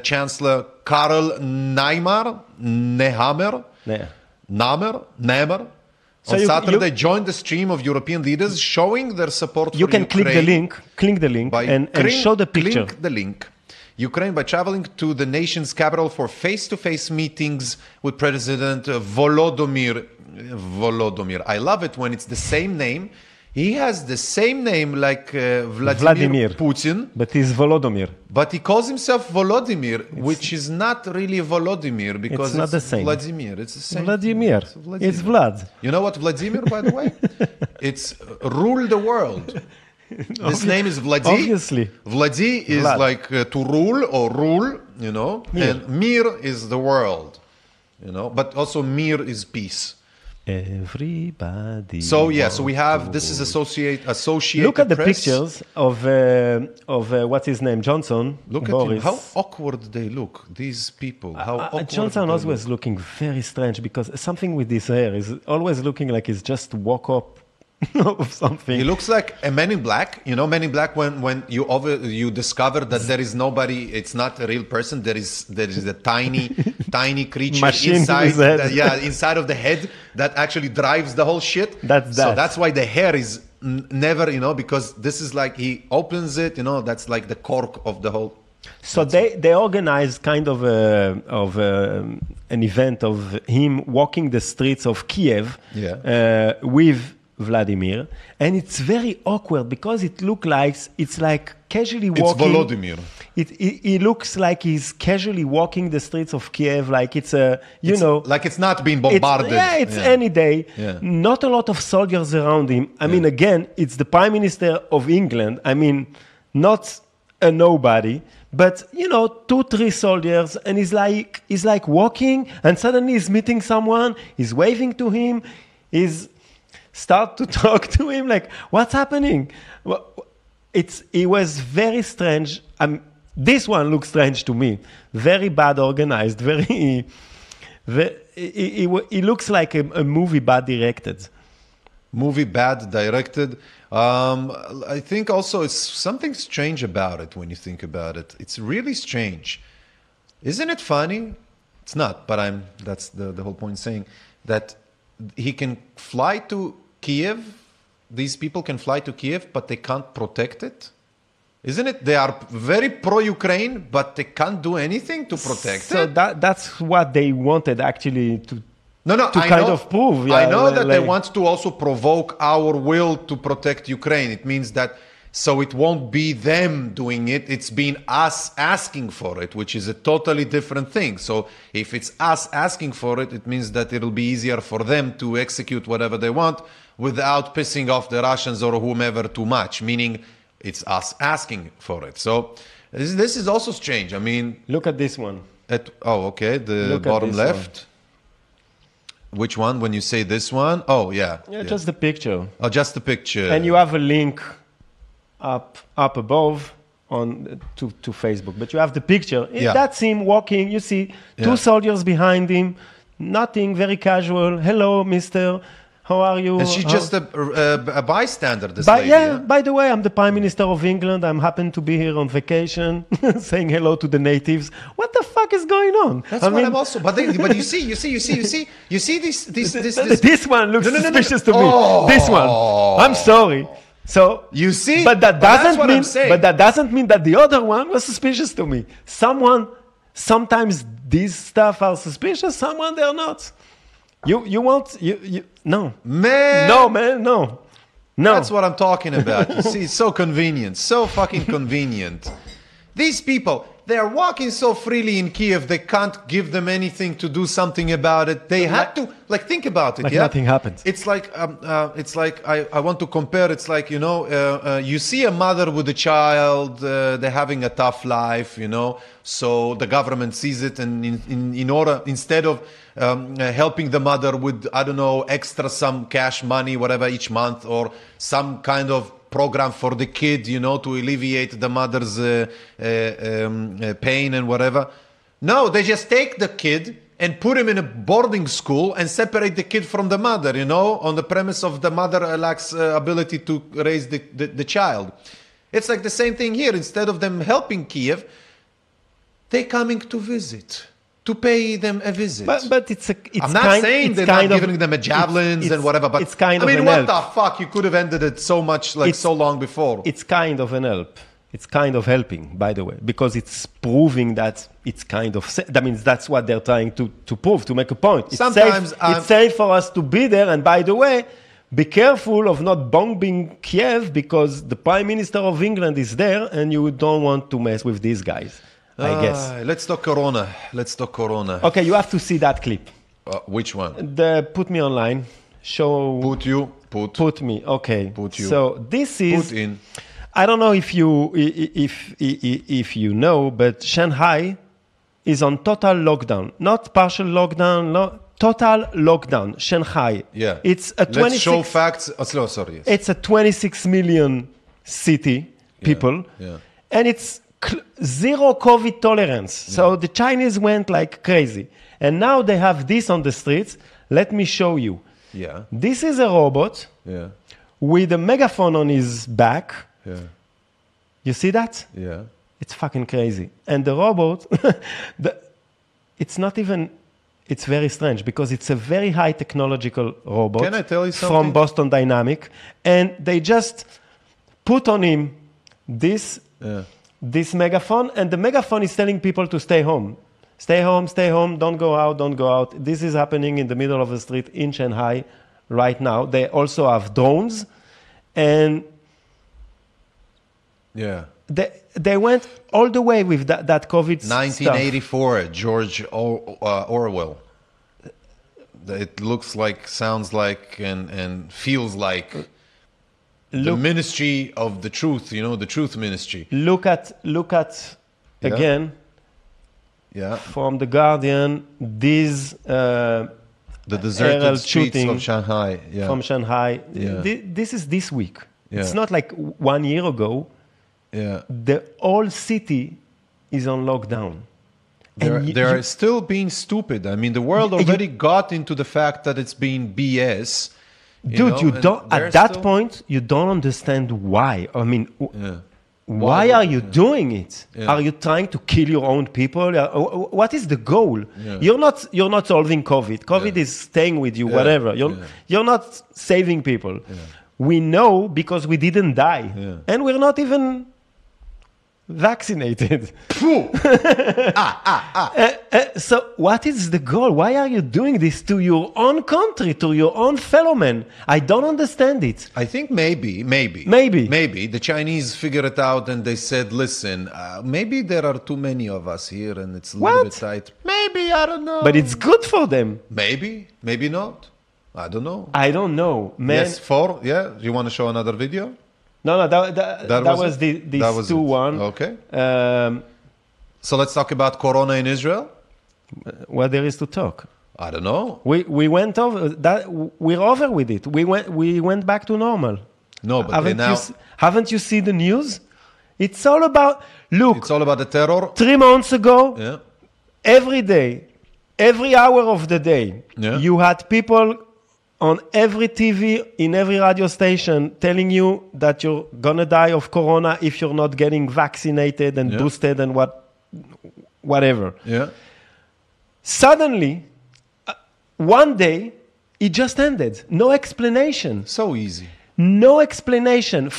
Chancellor Karl Nehammer on Saturday joined the stream of European leaders showing their support for Ukraine. You can click the link and show the picture. Click the link. Ukraine by traveling to the nation's capital for face-to-face meetings with President Volodymyr. I love it when it's the same name. He has the same name like Vladimir Putin. But he's Volodymyr. But he calls himself Volodymyr, which is not really Volodymyr because it's not the same. Vladimir. It's the same. Vladimir. It's Vlad. You know what Vladimir, by the way? It's rule the world. His name is Vladi. Obviously. Vladi is like to rule or rule, and Mir is the world, but also Mir is peace. Everybody. So we have this is associated. Look at the Press. pictures of what's his name, Johnson. Look Boris. at him. How awkward they look. These people. How awkward. Johnson always looking very strange because something with his hair is always looking like he's just woke up. Of something. He looks like a Man in Black. Men in Black when you discover that there is nobody, it's not a real person. There is a tiny creature inside inside of the head that actually drives the whole shit. So that's why the hair is never, because this is like he opens it, that's like the cork of the whole. So they organized kind of an event of him walking the streets of Kiev with Vladimir, and it's very awkward because it looks like it's like casually walking. It's Volodymyr. It looks like he's casually walking the streets of Kiev, like it's a, like it's not being bombarded. It's any day. Yeah. Not a lot of soldiers around him. I mean, again, it's the Prime Minister of England. I mean, not a nobody, but 2-3 soldiers, and he's like walking, and suddenly he's meeting someone. He's waving to him. He's start to talk to him like, what's happening? It was very strange. This one looks strange to me. Very bad organized. It looks like a movie bad directed. Movie bad directed. I think also it's something strange about it when you think about it. It's really strange. Isn't it funny? It's not, but that's the whole point, saying that he can fly to Kiev. These people can fly to Kiev, but they can't protect it. Isn't it? They are very pro-Ukraine, but they can't do anything to protect it. So that's what they wanted actually to prove. Yeah, I know that they want to also provoke our will to protect Ukraine. It means that so it won't be them doing it. It's been us asking for it, which is a totally different thing. So if it's us asking for it, it means that it'll be easier for them to execute whatever they want without pissing off the Russians or whomever too much, meaning it's us asking for it. So this is also strange. I mean... Look at this one. Okay, the bottom left. Which one? When you say this one? Oh, yeah. Yeah, just the picture. Oh, just the picture. And you have a link up above to Facebook. But you have the picture. That's him walking. You see 2 soldiers behind him. Nothing, very casual. Hello, mister. How are you? And she's just a bystander, this lady. Yeah, by the way, I'm the Prime Minister of England. I'm happen to be here on vacation, saying hello to the natives. What the fuck is going on? That's what I'm also... But you see this... This one looks suspicious to me. This one. I'm sorry. So you see, but that doesn't mean that the other one was suspicious to me. Sometimes these stuff are suspicious, someone they're not. No. Man. No, man, no. That's what I'm talking about. You see, it's so convenient, so fucking convenient. These people, they are walking so freely in Kiev, they can't give them anything to do something about it. They had to, think about it. Nothing happened. It's like I want to compare. It's like, you see a mother with a child, they're having a tough life, so the government sees it, and instead of helping the mother with, I don't know, extra some cash money, whatever, each month, or some kind of program for the kid, to alleviate the mother's pain and whatever. No, they just take the kid and put him in a boarding school and separate the kid from the mother, on the premise of the mother lacks ability to raise the child. It's like the same thing here. Instead of them helping Kiev, they're coming to visit, to pay them a visit. But I'm not saying they're not giving them a javelins and whatever, but it's kind of what help. The fuck? You could have ended it so much, so long before. It's kind of an help. It's kind of helping, by the way, because it's proving that it's kind of... That means that's what they're trying to prove, to make a point. It's safe for us to be there, and by the way, be careful of not bombing Kiev because the Prime Minister of England is there and you don't want to mess with these guys. I guess. Let's talk Corona. Okay, you have to see that clip. Which one? Put me online. Show. Put me. Okay. Put you. So this is. Put in. I don't know if you know, but Shanghai is on total lockdown, not partial lockdown. No, total lockdown. Shanghai. Yeah. It's a 26. Let's show facts. Oh, sorry. Yes. It's a 26 million city people, and it's zero COVID tolerance. So the Chinese went like crazy. And now they have this on the streets. Let me show you. Yeah. This is a robot with a megaphone on his back. Yeah. You see that? Yeah. It's fucking crazy. And the robot, it's not even, it's very strange because it's a very high technological robot. Can I tell you something? From Boston Dynamic. And they just put on him this megaphone, and the megaphone is telling people to stay home. Stay home, don't go out. This is happening in the middle of the street in Shanghai right now. They also have drones, and they went all the way with that COVID 1984, stuff. George Orwell. It looks like, sounds like, and feels like the ministry of the truth. You know, the truth ministry. Look at again. Yeah. From the Guardian, these the deserted streets of Shanghai. Yeah. From Shanghai. Yeah. This is this week. Yeah. It's not like 1 year ago. Yeah. The whole city is on lockdown. They're still being stupid. I mean, the world already got into the fact that it's being BS. You don't. At that point, you don't understand why. I mean. Why are you doing it? Yeah. Are you trying to kill your own people? What is the goal? Yeah. You're not solving COVID. COVID is staying with you, whatever. You're not saving people. Yeah. We know because we didn't die. Yeah. And we're not even vaccinated. So what is the goal? Why are you doing this to your own country, to your own fellow men? I don't understand it. I think maybe the Chinese figured it out and they said, listen, maybe there are too many of us here and it's a little bit tight. Maybe, I don't know. But it's good for them. Maybe not. I don't know. Man. Yes, you want to show another video? No, that was these two one. Okay. So let's talk about Corona in Israel. What there is to talk? I don't know. We went over that. We're over with it. We went back to normal. No, but haven't you seen the news? It's all about It's all about the terror. 3 months ago, every day, every hour of the day, you had people on every TV, in every radio station, telling you that you're gonna die of corona if you're not getting vaccinated and boosted and whatever. Yeah. Suddenly, one day, it just ended. No explanation. So easy. No explanation.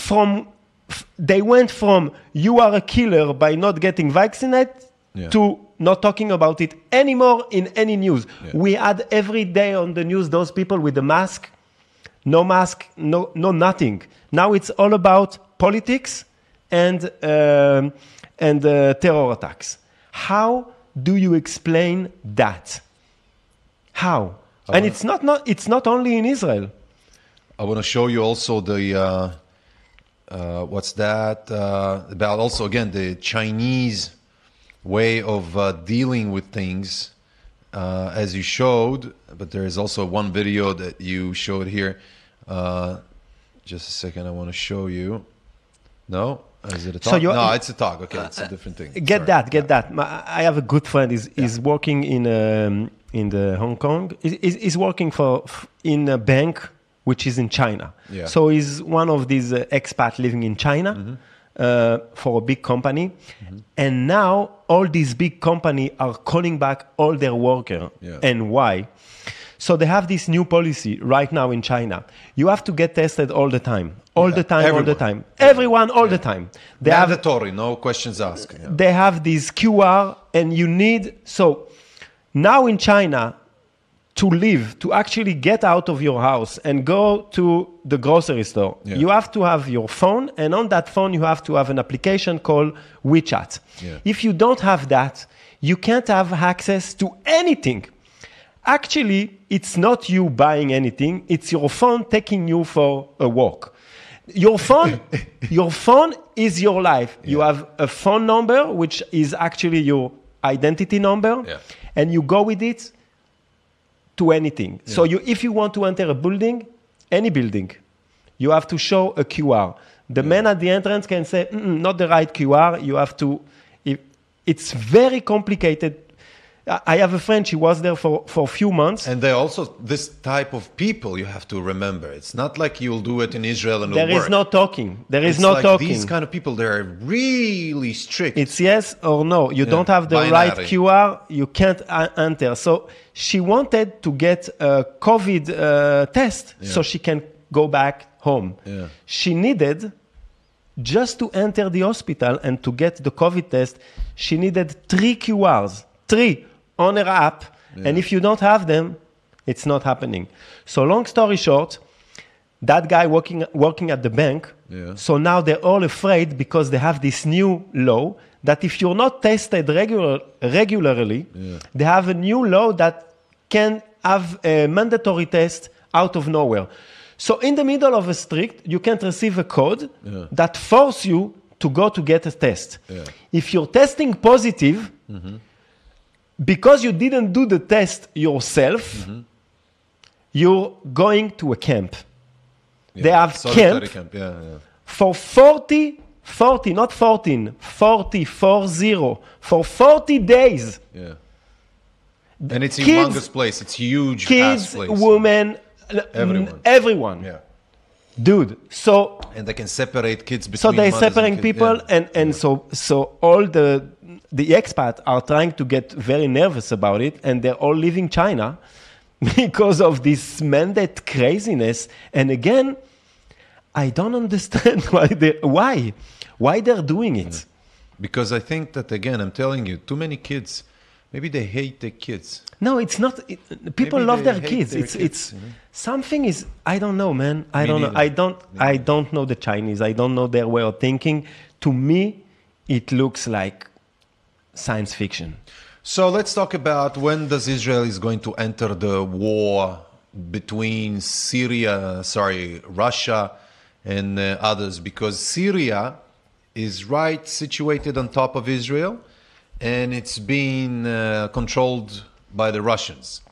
They went from you are a killer by not getting vaccinated to not talking about it anymore in any news. Yeah. We had every day on the news those people with the mask, no nothing. Now it's all about politics and terror attacks. How do you explain that? How? And it's not only in Israel. I want to show you also the what's that about? Also, again, the Chinese way of dealing with things, as you showed. But there is also one video that you showed here. Just a second, I want to show you. No. Is it a talk? No, it's a talk. Okay, it's a different thing. Get that. I have a good friend. He's working in the Hong Kong. He's working in a bank which is in China. Yeah. So he's one of these expats living in China for a big company. Mm-hmm. And now all these big companies are calling back all their workers. Yeah. And why? So they have this new policy right now in China. You have to get tested all the time. Everyone, all the time. Everyone, all the time. Mandatory, no questions asked. Yeah. They have this QR and you need... So now in China, to actually get out of your house and go to the grocery store, you have to have your phone, and on that phone you have to have an application called WeChat. Yeah. If you don't have that, you can't have access to anything. Actually, it's not you buying anything, it's your phone taking you for a walk. Your phone is your life. Yeah. You have a phone number, which is actually your identity number, and you go with it to anything. Yeah. So if you want to enter a building, any building, you have to show a QR. The man at the entrance can say, not the right QR. You have to... It's very complicated. I have a friend, she was there for a few months. And they also, this type of people you have to remember. It's not like you'll do it in Israel and it'll work. There is no talking. These kind of people, they're really strict. It's yes or no. You don't have the right QR, you can't enter. So she wanted to get a COVID test so she can go back home. Yeah. She needed, just to enter the hospital and to get the COVID test, she needed 3 QRs. 3 on her app, and if you don't have them, It's not happening. So long story short, that guy working at the bank, so now they're all afraid because they have this new law that if you're not tested regularly, they have a new law that can have a mandatory test out of nowhere. So in the middle of a street, you can't receive a code that force you to go to get a test. If you're testing positive, because you didn't do the test yourself, you're going to a camp. They have camp for 40, not 14, 40, for 40 days. Yeah. And it's a humongous place. It's huge. Kids, place. Women, everyone. Yeah. Dude, and they can separate kids between. So they're separating people, and so all the expats are trying to get very nervous about it, and they're all leaving China because of this mandate craziness. And again, I don't understand why they're doing it. Because I think that, again, I'm telling you, too many kids, maybe they hate their kids. No, it's not. People maybe love their kids. It's something is, I don't know, man. I don't know. I don't know the Chinese. I don't know their way of thinking. To me, it looks like science fiction. So let's talk about when does Israel is going to enter the war between Russia and others, because Syria is right situated on top of Israel, and it's being controlled by the Russians.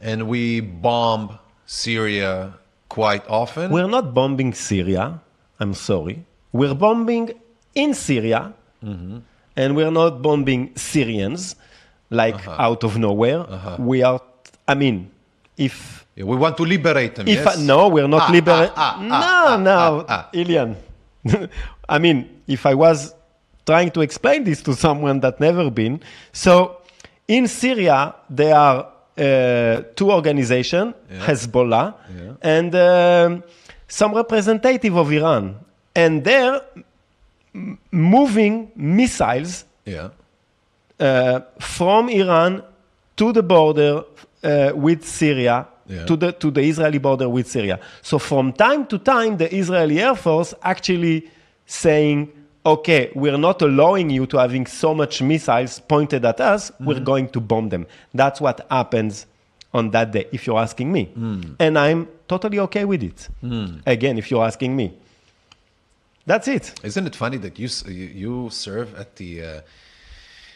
And we bomb Syria quite often. We're not bombing Syria. I'm sorry. We're bombing in Syria, and we're not bombing Syrians, like out of nowhere. We are, I mean, if... we want to liberate them, No, we're not liberating... Ilyan. I mean, if I was trying to explain this to someone that never been... So, in Syria, there are two organizations, Hezbollah, and some representative of Iran. And they're moving missiles from Iran to the border with Syria, to the Israeli border with Syria. So from time to time, the Israeli Air Force actually saying, okay, we're not allowing you to having so much missiles pointed at us, we're going to bomb them. That's what happens on that day, if you're asking me. And I'm totally okay with it. Again, if you're asking me. That's it. Isn't it funny that you serve at the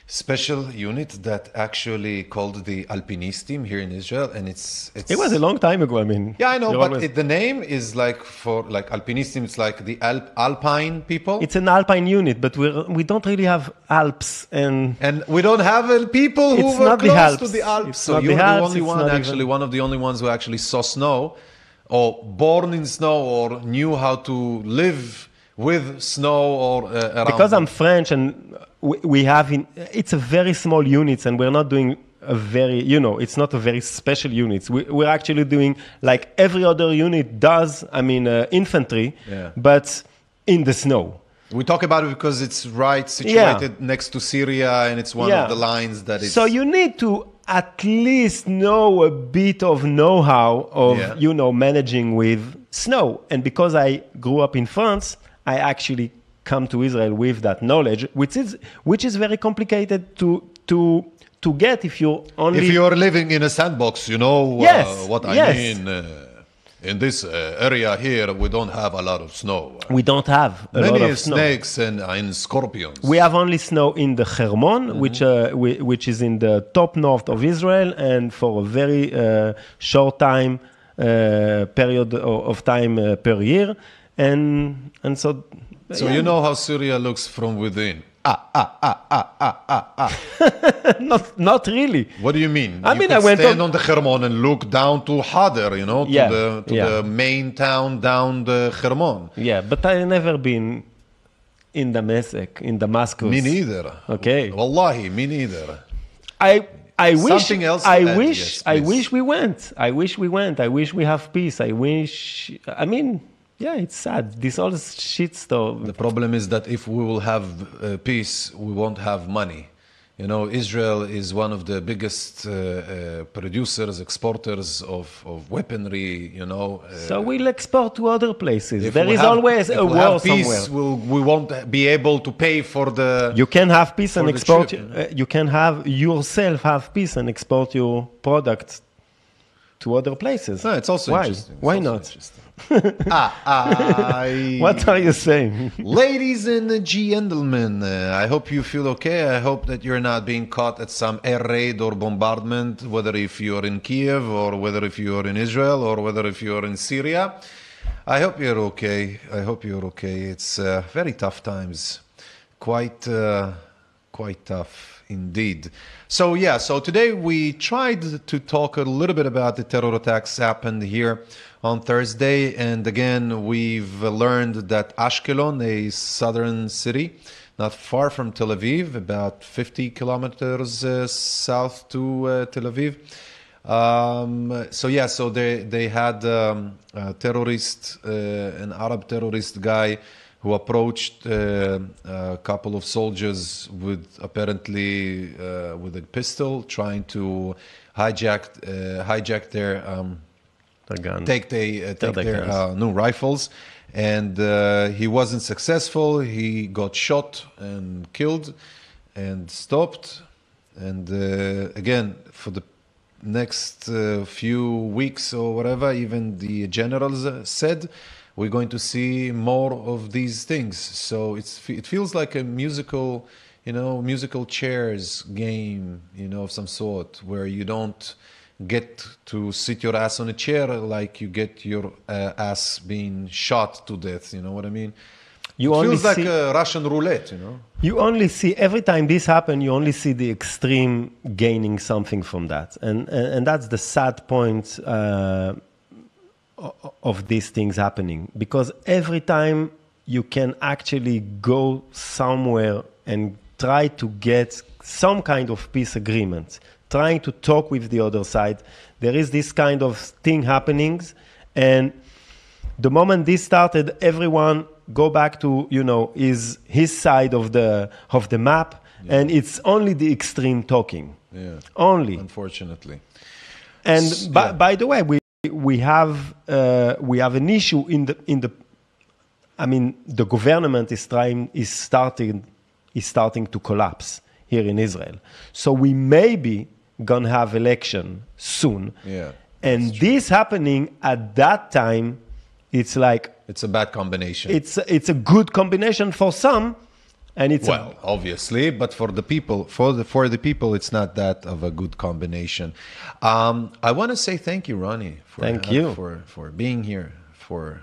special unit that actually called the Alpinistim here in Israel, and it was a long time ago. I mean, I know, but the name is like Alpinistim. It's like the Alpine people. It's an Alpine unit, but we don't really have Alps, and we don't have people who were close to the Alps. So you're the only one, actually, one of the only ones who actually saw snow, or born in snow, or knew how to live with snow or around. Because I'm French, and we have it's a very small unit, and we're not doing a very, it's not a very special unit. We're actually doing like every other unit does, infantry, but in the snow. We talk about it because it's right situated next to Syria, and it's one of the lines that it's... So you need to at least know a bit of know-how of, managing with snow. And because I grew up in France, I actually come to Israel with that knowledge, which is very complicated to get if you're living in a sandbox, what I mean. In this area here, we don't have a lot of snow. We don't have a lot of snow. Many snakes and scorpions. We have only snow in the Hermon, which is in the top north of Israel, and for a very short time period of time per year. And so you know how Syria looks from within. Not really. What do you mean? I went on the Hermon and look down to Hadar, to the main town down the Hermon. Yeah, but I never been in Damascus. Me neither. Okay. Wallahi, me neither. I wish. Something else. I wish we went. I wish we have peace. Yeah, it's sad. This all shit stuff. The problem is that if we will have peace, we won't have money. You know, Israel is one of the biggest producers, exporters of weaponry, you know. So we'll export to other places. There is always a war somewhere. We won't be able to pay for the... You can have peace and export... you can have yourself have peace and export your products to other places. No, it's also interesting. Why not? What are you saying? Ladies and gentlemen, I hope you feel okay. I hope that you're not being caught at some air raid or bombardment, whether if you're in Kiev or whether if you're in Israel or whether if you're in Syria. I hope you're okay. I hope you're okay. It's very tough times. Quite tough indeed. So today we tried to talk a little bit about the terror attacks happened here on Thursday, and again we've learned that Ashkelon, a southern city not far from Tel Aviv, about 50 kilometers south to Tel Aviv. So they had a terrorist, an Arab terrorist guy who approached a couple of soldiers with apparently with a pistol, trying to hijack their take their new rifles, and he wasn't successful. He got shot and killed and stopped, and again for the next few weeks or whatever, even the generals said we're going to see more of these things. So it feels like a musical chairs game, of some sort, where you don't get to sit your ass on a chair like you get your ass being shot to death. You know what I mean? It feels like a Russian roulette, You only see, every time this happens, you only see the extreme gaining something from that. And that's the sad point of these things happening. Because every time you can actually go somewhere and try to get some kind of peace agreement, trying to talk with the other side, there is this kind of thing happening. And the moment this started, everyone go back to his side of the map, and it's only the extreme talking. Only, unfortunately. And by the way, we have an issue in the. I mean, the government is starting to collapse here in Israel. So we may be gonna have election soon. And this happening at that time, it's like it's a bad combination. It's a good combination for some, and it's obviously, but for the people, for the people, it's not that of a good combination. I want to say thank you, Ronny. Thank you for being here, for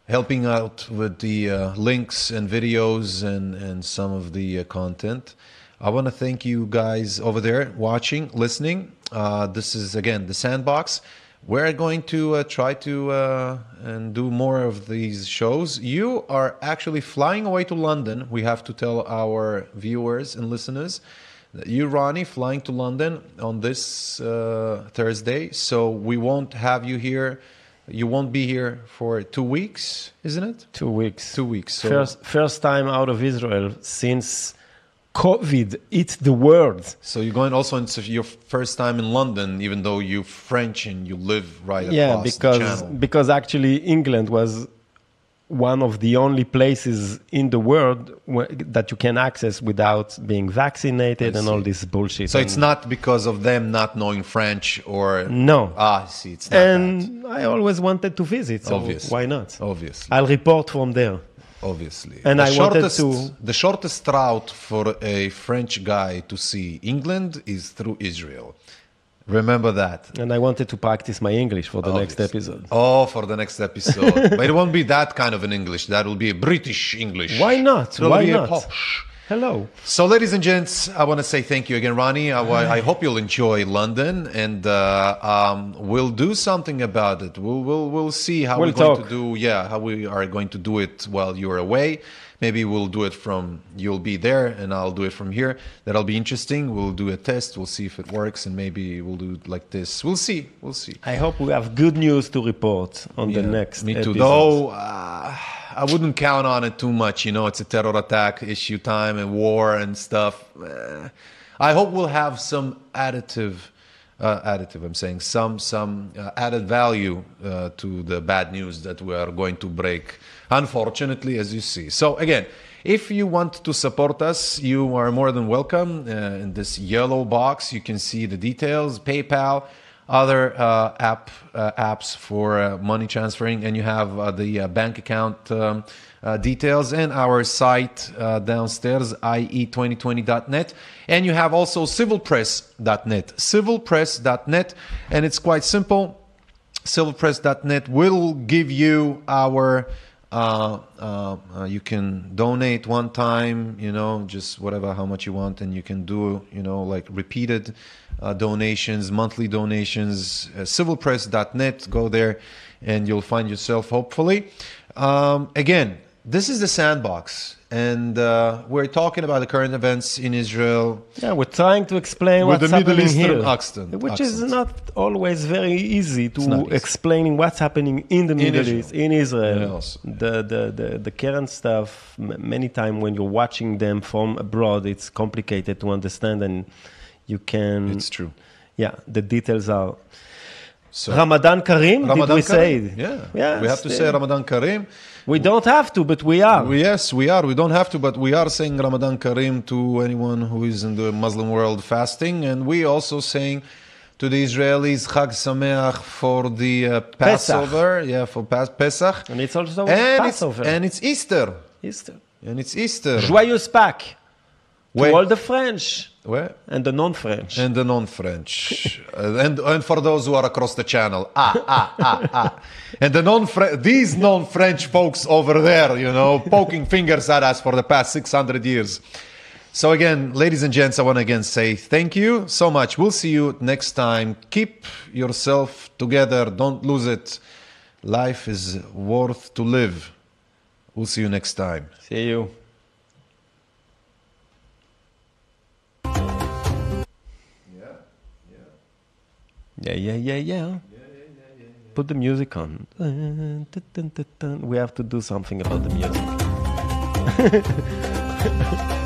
helping out with the links and videos and some of the content. I want to thank you guys over there watching, listening. This is, again, the Sandbox. We're going to try to and do more of these shows. You are actually flying away to London. We have to tell our viewers and listeners that you, Ronny, flying to London on this Thursday. So we won't have you here. You won't be here for 2 weeks, isn't it? 2 weeks. 2 weeks. So first time out of Israel since COVID hit the world. So you're going also into your first time in London, even though you're French and you live right across the channel. Because actually England was one of the only places in the world that you can access without being vaccinated and all this bullshit. So it's not because of them not knowing French or... No. I see. It's not and that. I always wanted to visit, so why not? Obviously. I'll report from there. Obviously. And the shortest route for a French guy to see England is through Israel. Remember that. And I wanted to practice my English for the next episode. Oh, for the next episode. But it won't be that kind of an English. That will be a British English. Why not? Why not? Hello. So, ladies and gents, I want to say thank you again, Ronny. I hope you'll enjoy London, and we'll do something about it. We'll see how we're going to do. Yeah, how we are going to do it while you're away. Maybe we'll do it from, you'll be there and I'll do it from here. That'll be interesting. We'll do a test. We'll see if it works, and maybe we'll do it like this. We'll see. We'll see. I hope we have good news to report on the next episode. Me too. Though, I wouldn't count on it too much. You know, it's a terror attack issue time and war and stuff. I hope we'll have some additive. I'm saying some added value to the bad news that we are going to break, unfortunately, as you see. So again, if you want to support us, you are more than welcome. In this yellow box, you can see the details, PayPal, other apps for money transferring, and you have the bank account details and our site downstairs, ie2020.net. And you have also civilpress.net, civilpress.net, and it's quite simple. Civilpress.net will give you our, you can donate one time, you know, just whatever, how much you want, and you can do, you know, like repeated donations, monthly donations, civilpress.net, go there and you'll find yourself, hopefully. Again, this is the Sandbox, and we're talking about the current events in Israel. Yeah, we're trying to explain what's happening here, accent, which is not always very easy to explain what's happening in the Middle East, in Israel. The current stuff, many times when you're watching them from abroad, it's complicated to understand, and you can... It's true. Yeah, the details are... So, Ramadan Kareem, did we say it? Yeah, we have to say Ramadan Kareem. We don't have to, but we are. Yes, we are. We don't have to, but we are saying Ramadan Kareem to anyone who is in the Muslim world fasting. And we also saying to the Israelis, Chag Sameach for the Passover. Yeah, for Pesach. And it's also Passover. And it's Easter. And it's Easter. Joyeuse Pâques. To all the French. Where? And the non-French. And the non-French. and for those who are across the channel. And these non-French folks over there, you know, poking fingers at us for the past 600 years. So again, ladies and gents, I want to again say thank you so much. We'll see you next time. Keep yourself together. Don't lose it. Life is worth to live. We'll see you next time. See you. Yeah. Put the music on. We have to do something about the music.